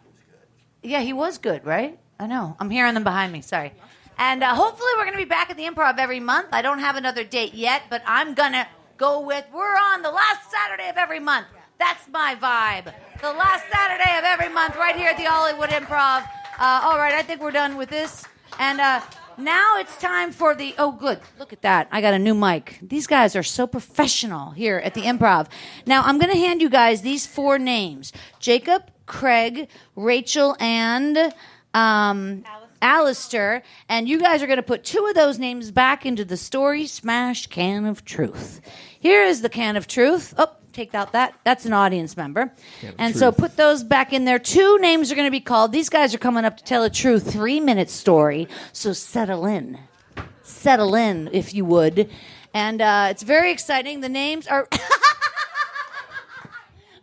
he was good, right? I know. I'm hearing them behind me. Sorry. And hopefully we're going to be back at the Improv every month. I don't have another date yet, but I'm going to go with we're on the last Saturday of every month. That's my vibe. The last Saturday of every month right here at the Hollywood Improv. All right, I think we're done with this. And now it's time for the... Oh, good. Look at that. I got a new mic. These guys are so professional here at the Improv. Now, I'm going to hand you guys these 4 names. Jacob, Craig, Rachel, and... Alistair, and you guys are going to put 2 of those names back into the Story Smash can of truth. Here is the can of truth. Oh, take out that. That's an audience member. And so put those back in there. 2 names are going to be called. These guys are coming up to tell a true 3-minute story. So settle in. Settle in, if you would. And it's very exciting. The names are...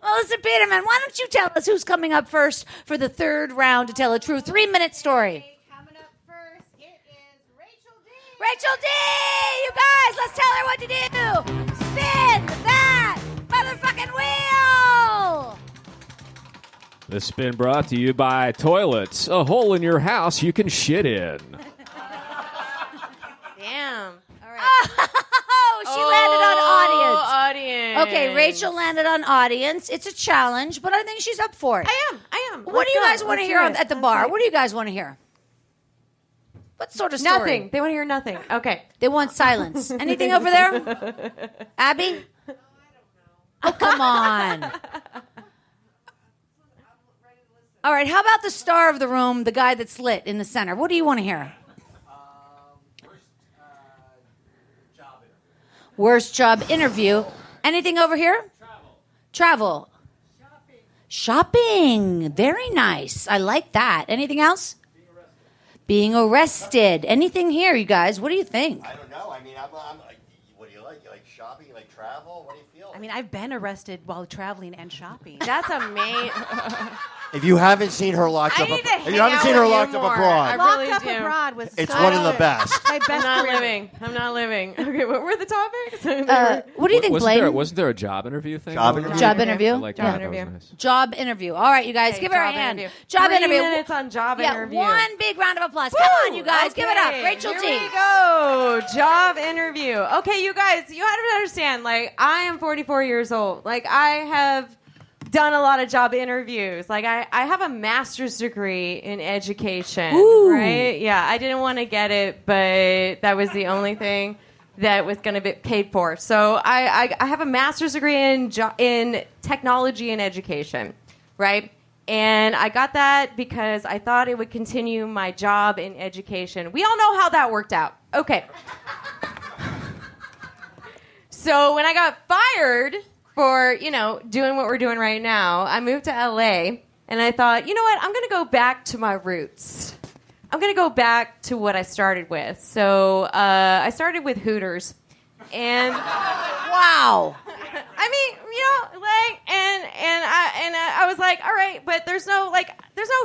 Melissa Peterman, why don't you tell us who's coming up first for the third round to tell a true 3-minute story? Coming up first, it is Rachel D. Rachel D! You guys, let's tell her what to do. Spin that motherfucking wheel! This spin brought to you by Toilets, a hole in your house you can shit in. Damn. All right. Oh, she landed on audience. Okay, Rachel landed on audience. It's a challenge, but I think she's up for it. I am. What do you guys want to hear at the bar? What do you guys want to hear? What sort of story? Nothing. They want to hear nothing. Okay. They want silence. Anything over there? Abby? Oh, come on. All right, how about the star of the room, the guy that's lit in the center? What do you want to hear? Worst job interview. Anything over here? Travel. Shopping. Very nice. I like that. Anything else? Being arrested. Anything here, you guys? What do you think? I don't know. I mean, what do you like? You like shopping? You like travel? What do you feel? I mean, I've been arrested while traveling and shopping. That's amazing. If you haven't seen her locked up, if you haven't seen her locked up abroad, really Locked do. Up Abroad was it's so one of the best. my best I'm not living. Okay, what were the topics? What do you think, Blaine? Wasn't there a job interview thing? Job interview? Job interview? I like Job that. interview. That was nice. Job interview. All right, you guys, Okay, give her a job hand. interview. Job 3 interview. minutes on job interview. One big round of applause. Come on, you guys. Give it up. Rachel Here D. we go. Job interview. Okay, you guys, you have to understand, like, I am 44 years old. Like, I have done a lot of job interviews. Like, I have a master's degree in education. Ooh. Right? Yeah, I didn't want to get it, but that was the only thing that was going to be paid for. So I have a master's degree in technology and education, right? And I got that because I thought it would continue my job in education. We all know how that worked out. Okay. So when I got fired for, doing what we're doing right now, I moved to LA, and I thought, you know what? I'm going to go back to my roots. I'm going to go back to what I started with. So I started with Hooters. And wow. I mean, I was like, all right, but there's no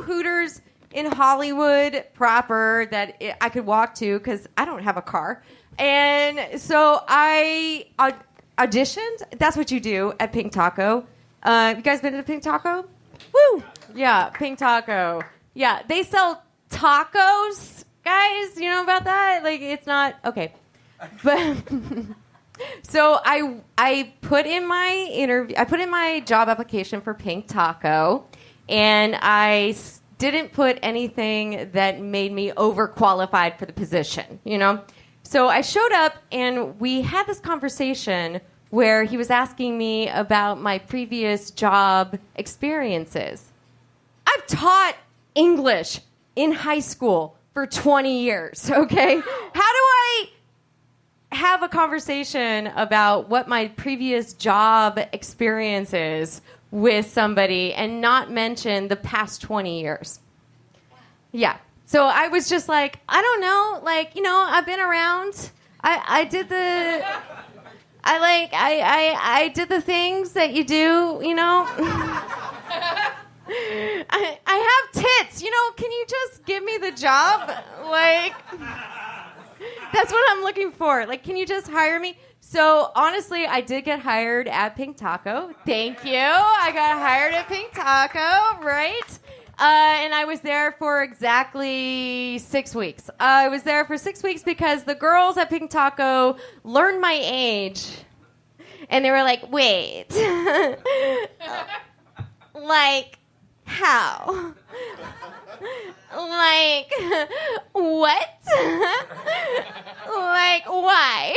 Hooters in Hollywood proper that I could walk to because I don't have a car. And so I auditioned. That's what you do at Pink Taco. You guys been to Pink Taco? Woo! Yeah, Pink Taco. Yeah, they sell tacos, guys. You know about that? Like, it's not okay. But so I put in my interview. I put in my job application for Pink Taco, and I didn't put anything that made me overqualified for the position. So I showed up, and we had this conversation where he was asking me about my previous job experiences. I've taught English in high school for 20 years, okay? How do I have a conversation about what my previous job experience is with somebody and not mention the past 20 years? Yeah. So I was just like, I don't know, I've been around. I did the things that you do, I have tits, can you just give me the job? That's what I'm looking for. Can you just hire me? So honestly, I did get hired at Pink Taco. Thank you. I got hired at Pink Taco, right? And I was there for exactly 6 weeks. I was there for 6 weeks because the girls at Pink Taco learned my age. And they were like, wait. How? What? Why?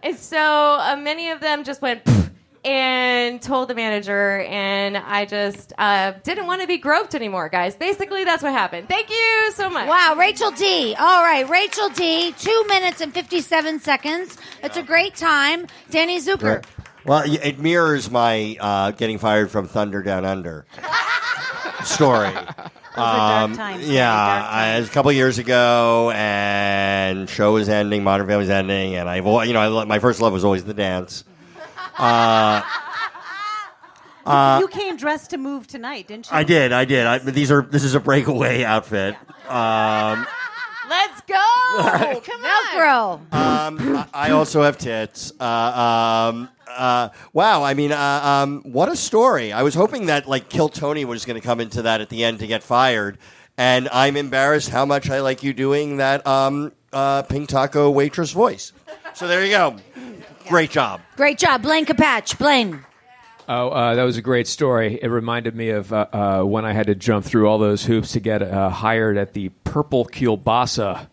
And so many of them just went and told the manager, and I just didn't want to be groped anymore, guys. Basically, that's what happened. Thank you so much. Wow, Rachel D. All right, Rachel D. 2 minutes and 57 seconds. That's a great time. Danny Zuker. Right. Well, it mirrors my getting fired from Thunder Down Under story. dark times. Yeah, it was a couple years ago, and show was ending, Modern Family was ending, and my first love was always the dance. You came dressed to move tonight, didn't you? I did. This is a breakaway outfit. Let's go! Come on. Velcro. I also have tits. Wow. I mean, what a story. I was hoping that Kill Tony was going to come into that at the end to get fired, and I'm embarrassed how much I like you doing that Pink Taco waitress voice. So there you go. Great job. Great job, Blaine Capatch. Blaine. Oh, that was a great story. It reminded me of when I had to jump through all those hoops to get hired at the Purple Kielbasa.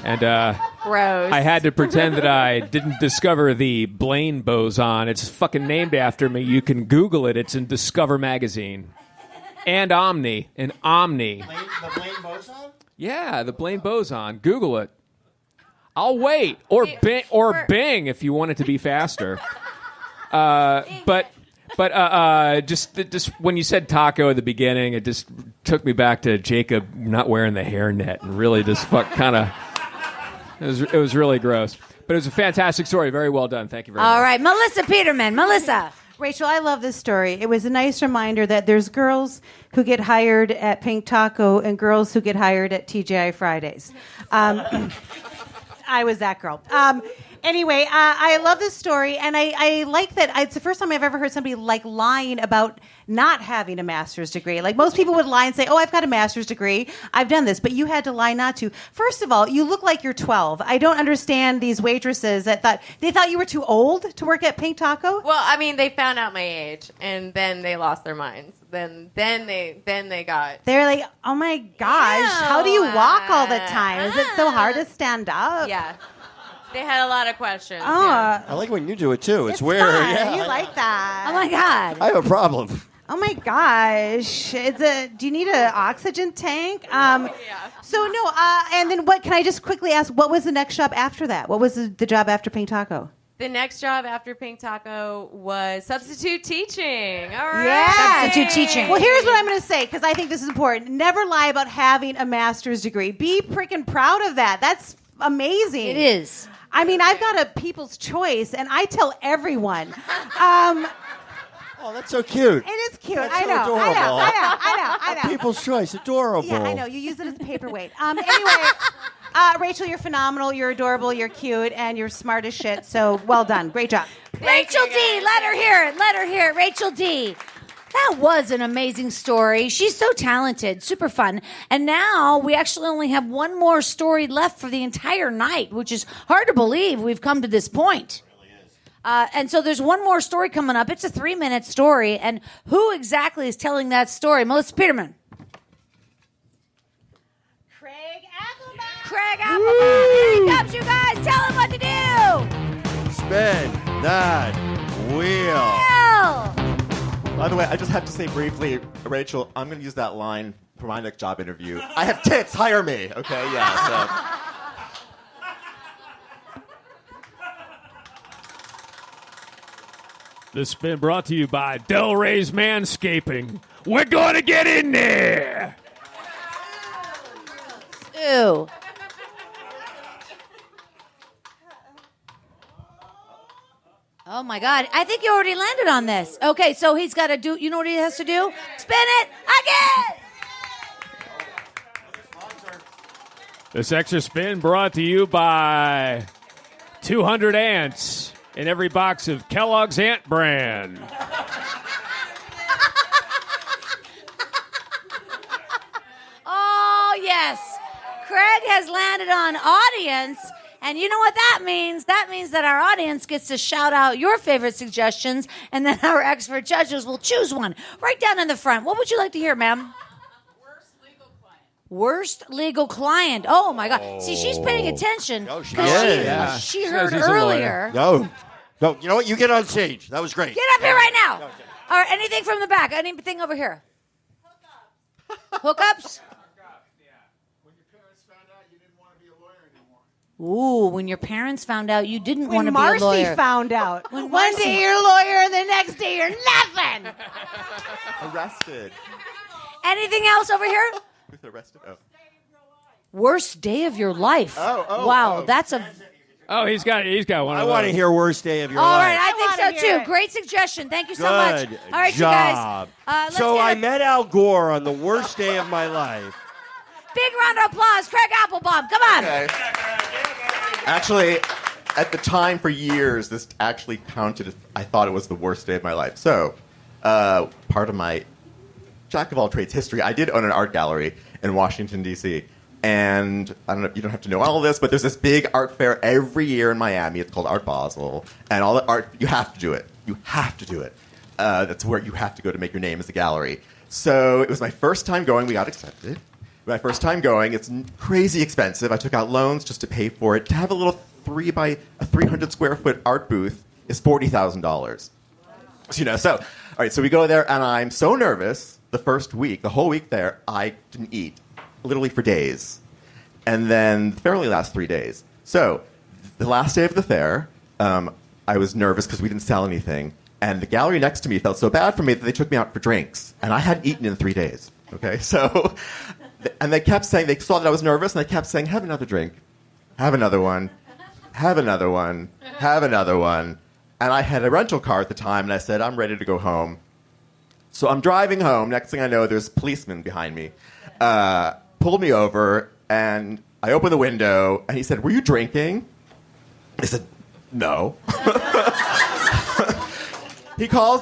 And Gross. I had to pretend that I didn't discover the Blaine boson. It's fucking named after me. You can Google it. It's in Discover magazine. And Omni. The Blaine boson? Yeah, the Blaine boson. Google it. I'll wait. Or Bing if you want it to be faster. But just when you said taco at the beginning, it just took me back to Jacob not wearing the hairnet and really just kind of. It was really gross, but it was a fantastic story. Very well done. Thank you very much. All right, Melissa Peterman. Melissa. Rachel, I love this story. It was a nice reminder that there's girls who get hired at Pink Taco and girls who get hired at TGI Fridays. I was that girl. Anyway, I love this story, and I like that it's the first time I've ever heard somebody lying about not having a master's degree. Like most people would lie and say, "Oh, I've got a master's degree. I've done this," but you had to lie not to. First of all, you look like you're 12. I don't understand these waitresses that thought you were too old to work at Pink Taco. Well, I mean, they found out my age, and then they lost their minds. Then they got. They're like, "Oh my gosh, how do you walk all the time? Is it so hard to stand up?" Yeah. They had a lot of questions. Oh, yeah. I like when you do it too. It's weird. fun. Yeah, You like that? Oh my God. I have a problem. Oh my gosh! Do you need an oxygen tank? So no. And then what? Can I just quickly ask? What was the next job after that? What was the job after Pink Taco? The next job after Pink Taco was substitute teaching. All right. Yeah. Substitute teaching. Well, here's what I'm going to say, because I think this is important. Never lie about having a master's degree. Be freaking proud of that. That's amazing. It is. I mean, I've got a People's Choice, and I tell everyone. Oh, that's so cute. It is cute. That's I so know. adorable. I know. People's Choice, adorable. Yeah, I know. You use it as a paperweight. Anyway, Rachel, you're phenomenal. You're adorable. You're cute, and you're smart as shit. So well done. Great job. Rachel D. Let her hear it. Let her hear it. Rachel D. That was an amazing story. She's so talented, super fun. And now we actually only have one more story left for the entire night, which is hard to believe we've come to this point. And so there's one more story coming up. It's a 3-minute story. And who exactly is telling that story? Melissa Peterman. Craig Applebaum. Craig Applebaum. Here he comes, you guys. Tell him what to do. Spin that wheel. Bill. By the way, I just have to say briefly, Rachel, I'm going to use that line for my next job interview. I have tits, hire me. Okay, yeah. So. This has been brought to you by Del Rey's Manscaping. We're going to get in there. Ew. Oh my God. I think you already landed on this. Okay, so he's got to do, you know what he has to do? Spin it again. This extra spin brought to you by 200 ants in every box of Kellogg's Ant Bran. Oh, yes. Craig has landed on audience. And you know what that means? That means that our audience gets to shout out your favorite suggestions, and then our expert judges will choose one. Right down in the front. What would you like to hear, ma'am? Worst legal client. Oh, my God. See, she's paying attention. Oh, she because is. Yeah. she She heard knows he's a earlier. No. You know what? You get on stage. That was great. Get up here right now. All right, anything from the back? Anything over here? Hookups? Ooh, when your parents found out you didn't want to be a Marcy lawyer. found out. When One Marcy- day you're a lawyer, and the next day you're nothing. Arrested. Anything else over here? Who's arrested? Oh. Worst day of your life. Wow, that's a... Oh, he's got one. I want to hear worst day of your All life. right, I think wanna so hear too. it. Great suggestion. Thank you so Good much. All right, job. you guys. Let's So get I a met Al Gore on the worst day of my life. big round of applause. Craig Applebaum, come on. Okay. Actually, at the time for years, this actually counted as I thought it was the worst day of my life. So, part of my jack of all trades history, I did own an art gallery in Washington, D.C. And I don't know, you don't have to know all this, but there's this big art fair every year in Miami. It's called Art Basel. And all the art, you have to do it. You have to do it. That's where you have to go to make your name as a gallery. So it was my first time going. We got accepted. My first time going. It's crazy expensive. I took out loans just to pay for it. To have a little 300 square foot art booth is $40,000. So, all right, so we go there, and I'm so nervous the first week, the whole week there, I didn't eat. Literally for days. And then the fair only lasts 3 days. So the last day of the fair, I was nervous because we didn't sell anything. And the gallery next to me felt so bad for me that they took me out for drinks. And I hadn't eaten in 3 days. Okay, so, and they kept saying, they saw that I was nervous, and they kept saying, have another drink. Have another one. Have another one. Have another one. And I had a rental car at the time, and I said, I'm ready to go home. So I'm driving home. Next thing I know, there's policemen behind me. Pulled me over, and I opened the window, and he said, were you drinking? I said, no. He calls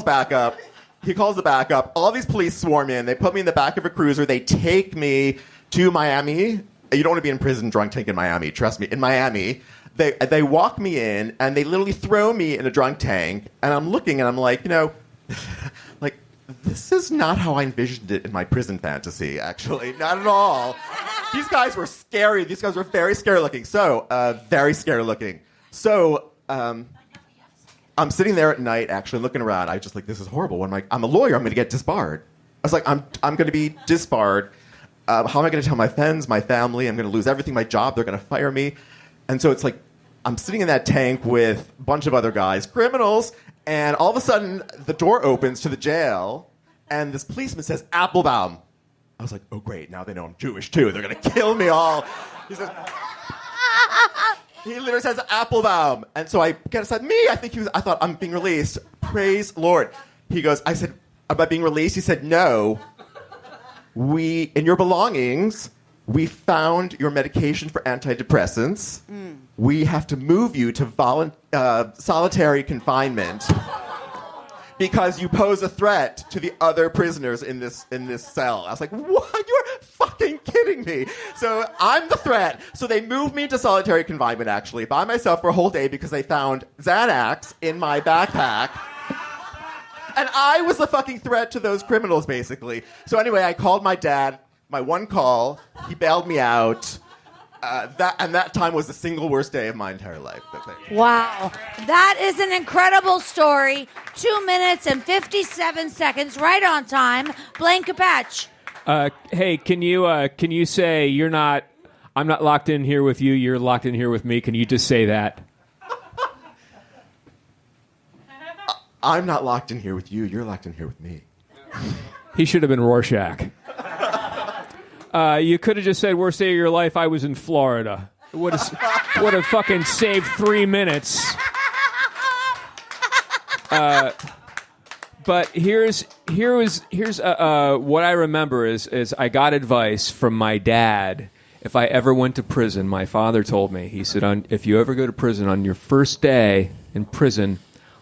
back up. He calls the backup. All these police swarm in. They put me in the back of a cruiser. They take me to Miami. You don't want to be in prison drunk tank in Miami. Trust me. In Miami, they walk me in, and they literally throw me in a drunk tank, and I'm looking, and I'm like, like, this is not how I envisioned it in my prison fantasy, actually. Not at all. These guys were scary. These guys were very scary looking. So, very scary looking. So, I'm sitting there at night, actually, looking around. I just like, this is horrible. I'm a lawyer. I'm going to get disbarred. I was like, I'm going to be disbarred. How am I going to tell my friends, my family? I'm going to lose everything, my job. They're going to fire me. And so it's like, I'm sitting in that tank with a bunch of other guys, criminals, and all of a sudden, the door opens to the jail, and this policeman says, Applebaum. I was like, oh, great, now they know I'm Jewish, too. They're going to kill me all. He says, he literally says, Applebaum. And so I said, me? I thought, I'm being released. Praise Lord. He goes, I said, am I being released? He said, no. In your belongings, we found your medication for antidepressants. We have to move you to solitary confinement because you pose a threat to the other prisoners in this cell. I was like, what? You're fucking kidding me. So I'm the threat. So they moved me to solitary confinement, actually, by myself for a whole day because they found Xanax in my backpack. And I was the fucking threat to those criminals, basically. So anyway, I called my dad, my one call. He bailed me out. That time was the single worst day of my entire life. Wow. That is an incredible story. 2 minutes and 57 seconds, right on time. Blaine Capatch. Hey, can you say I'm not locked in here with you, you're locked in here with me? Can you just say that? I'm not locked in here with you, you're locked in here with me. He should have been Rorschach. You could have just said, worst day of your life, I was in Florida. It would have fucking saved 3 minutes. But here's what I remember is I got advice from my dad. If I ever went to prison, my father told me, he said, if you ever go to prison on your first day in prison,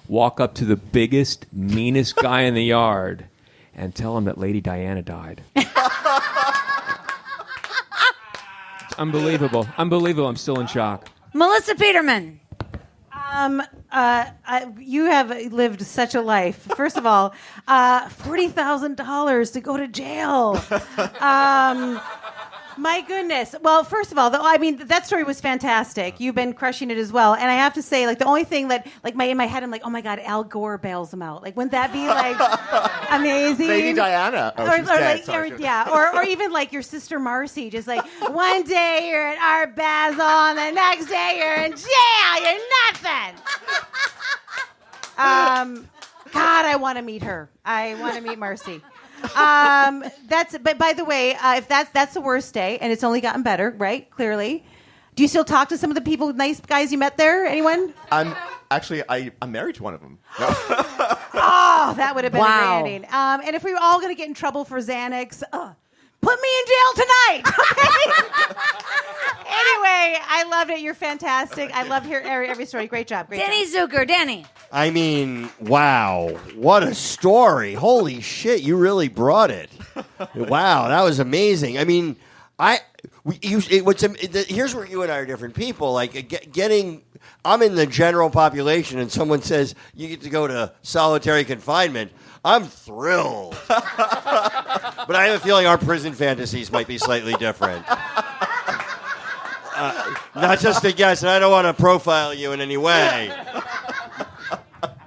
walk up to the biggest, meanest guy in the yard and tell him that Lady Diana died. Unbelievable. I'm still in shock. Melissa Peterman. You have lived such a life. First of all, $40,000 to go to jail. My goodness. Well, first of all, that story was fantastic. You've been crushing it as well. And I have to say, the only thing that, in my head, I'm like, oh my God, Al Gore bails him out. Wouldn't that be amazing? Lady Diana. Oh, she's dead. Or even your sister Marcy, just one day you're at Art Basel, and the next day you're in jail. You're nothing. God, I want to meet her. I want to meet Marcy. But by the way, if that's the worst day, and it's only gotten better, right? Clearly, do you still talk to some of the people, nice guys you met there? Anyone? I'm married to one of them. No. Oh, that would have been a great ending. And if we were all going to get in trouble for Xanax, put me in jail tonight. Okay? Anyway, I loved it. You're fantastic. I love hearing every story. Great job. Danny Zuker. Danny. I mean, wow. What a story. Holy shit, you really brought it. Wow, that was amazing. I mean, Here's where you and I are different people. Like I'm in the general population, and someone says you get to go to solitary confinement. I'm thrilled, but I have a feeling our prison fantasies might be slightly different. Not just a guess, and I don't want to profile you in any way.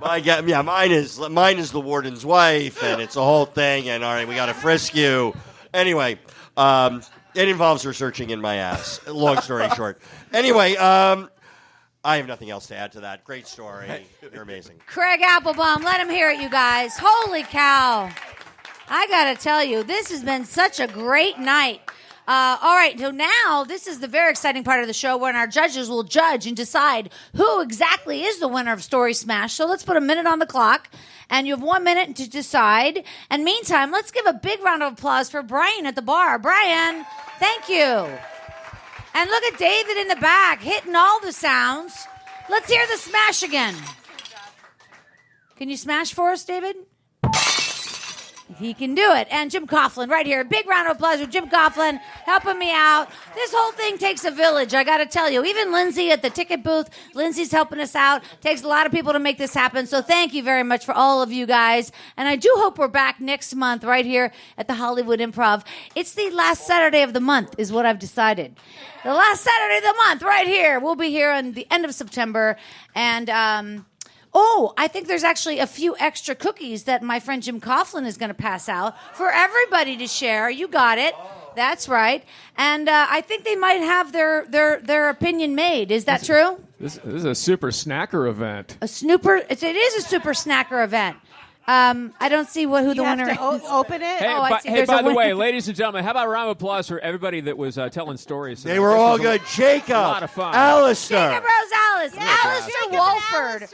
Mine is the warden's wife, and it's a whole thing. And all right, we got to frisk you. Anyway, it involves her searching in my ass. Long story short. Anyway, I have nothing else to add to that. Great story. You're amazing. Craig Applebaum, let him hear it, you guys. Holy cow. I got to tell you, this has been such a great night. All right, so now this is the very exciting part of the show when our judges will judge and decide who exactly is the winner of Story Smash. So let's put a minute on the clock, and you have 1 minute to decide. And meantime, let's give a big round of applause for Brian at the bar. Brian, thank you. And look at David in the back, hitting all the sounds. Let's hear the smash again. Can you smash for us, David? He can do it. And Jim Coughlin right here. Big round of applause for Jim Coughlin helping me out. This whole thing takes a village, I got to tell you. Even Lindsay at the ticket booth, Lindsay's helping us out. Takes a lot of people to make this happen. So thank you very much for all of you guys. And I do hope we're back next month right here at the Hollywood Improv. It's the last Saturday of the month is what I've decided. The last Saturday of the month right here. We'll be here on the end of September. And, I think there's actually a few extra cookies that my friend Jim Coughlin is going to pass out for everybody to share. You got it. That's right. And I think they might have their opinion made. Is that true? This is a super snacker event. It is a super snacker event. I don't see who the winner is. Open it. Hey, by the way, ladies and gentlemen, how about a round of applause for everybody that was telling stories? They were all good. Jacob, a lot of fun. Alistair, Jacob Rosalez, Alistair Walford,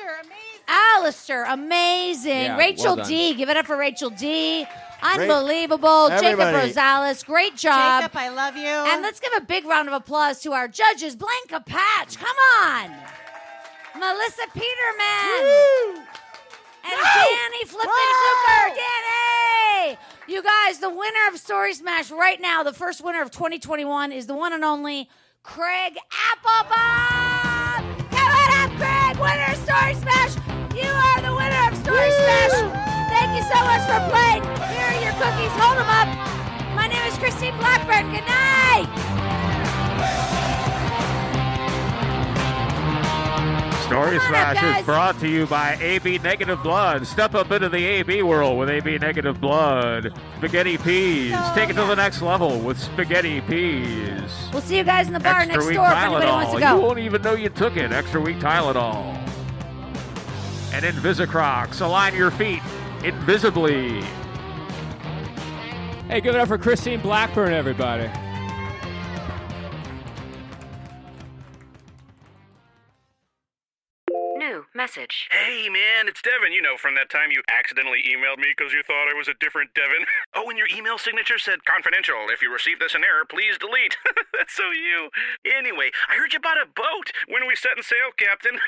Alistair, amazing. Yeah, Rachel well D, give it up for Rachel D. Unbelievable. Jacob Rosales, great job. Jacob, I love you. And let's give a big round of applause to our judges. Blaine Capatch, come on. Melissa Peterman. Woo! And Danny Flippin' Zuker. Danny! You guys, the winner of Story Smash right now, the first winner of 2021 is the one and only Craig Applebaum. Give it up, Craig. Winner of Story Smash. You are the winner of Story Smash. Thank you so much for playing. Here are your cookies. Hold them up. My name is Christine Blackburn. Good night. Story Smash is brought to you by AB Negative Blood. Step up into the AB world with AB Negative Blood. Spaghetti peas. Take it to the next level with spaghetti peas. We'll see you guys in the bar Extra next week door if anybody Tylenol. wants to go. You won't even know you took it. Extra week Tylenol. And Invisicrocs. Align your feet invisibly. Hey, give it up for Christine Blackburn, everybody. New message. Hey, man, it's Devin. You know, from that time you accidentally emailed me because you thought I was a different Devin. Oh, and your email signature said confidential. If you receive this in error, please delete. That's so you. Anyway, I heard you bought a boat. When are we setting sail, Captain?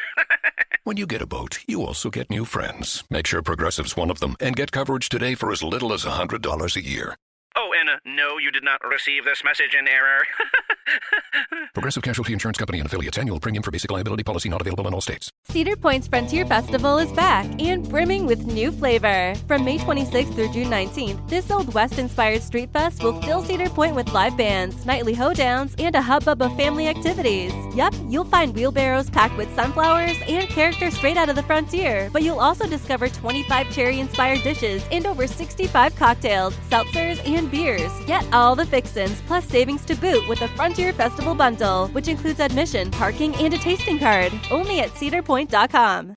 When you get a boat, you also get new friends. Make sure Progressive's one of them and get coverage today for as little as $100 a year. Oh, and no, you did not receive this message in error. Progressive Casualty Insurance Company and affiliates. Annual premium for basic liability policy not available in all states. Cedar Point's Frontier Festival is back and brimming with new flavor. From May 26th through June 19th, this Old West-inspired street fest will fill Cedar Point with live bands, nightly hoedowns, and a hubbub of family activities. Yup, you'll find wheelbarrows packed with sunflowers and characters straight out of the frontier, but you'll also discover 25 cherry-inspired dishes and over 65 cocktails, seltzers, and beers. Get all the fixins, plus savings to boot with the Frontier Festival Bundle, which includes admission, parking, and a tasting card. Only at cedarpoint.com.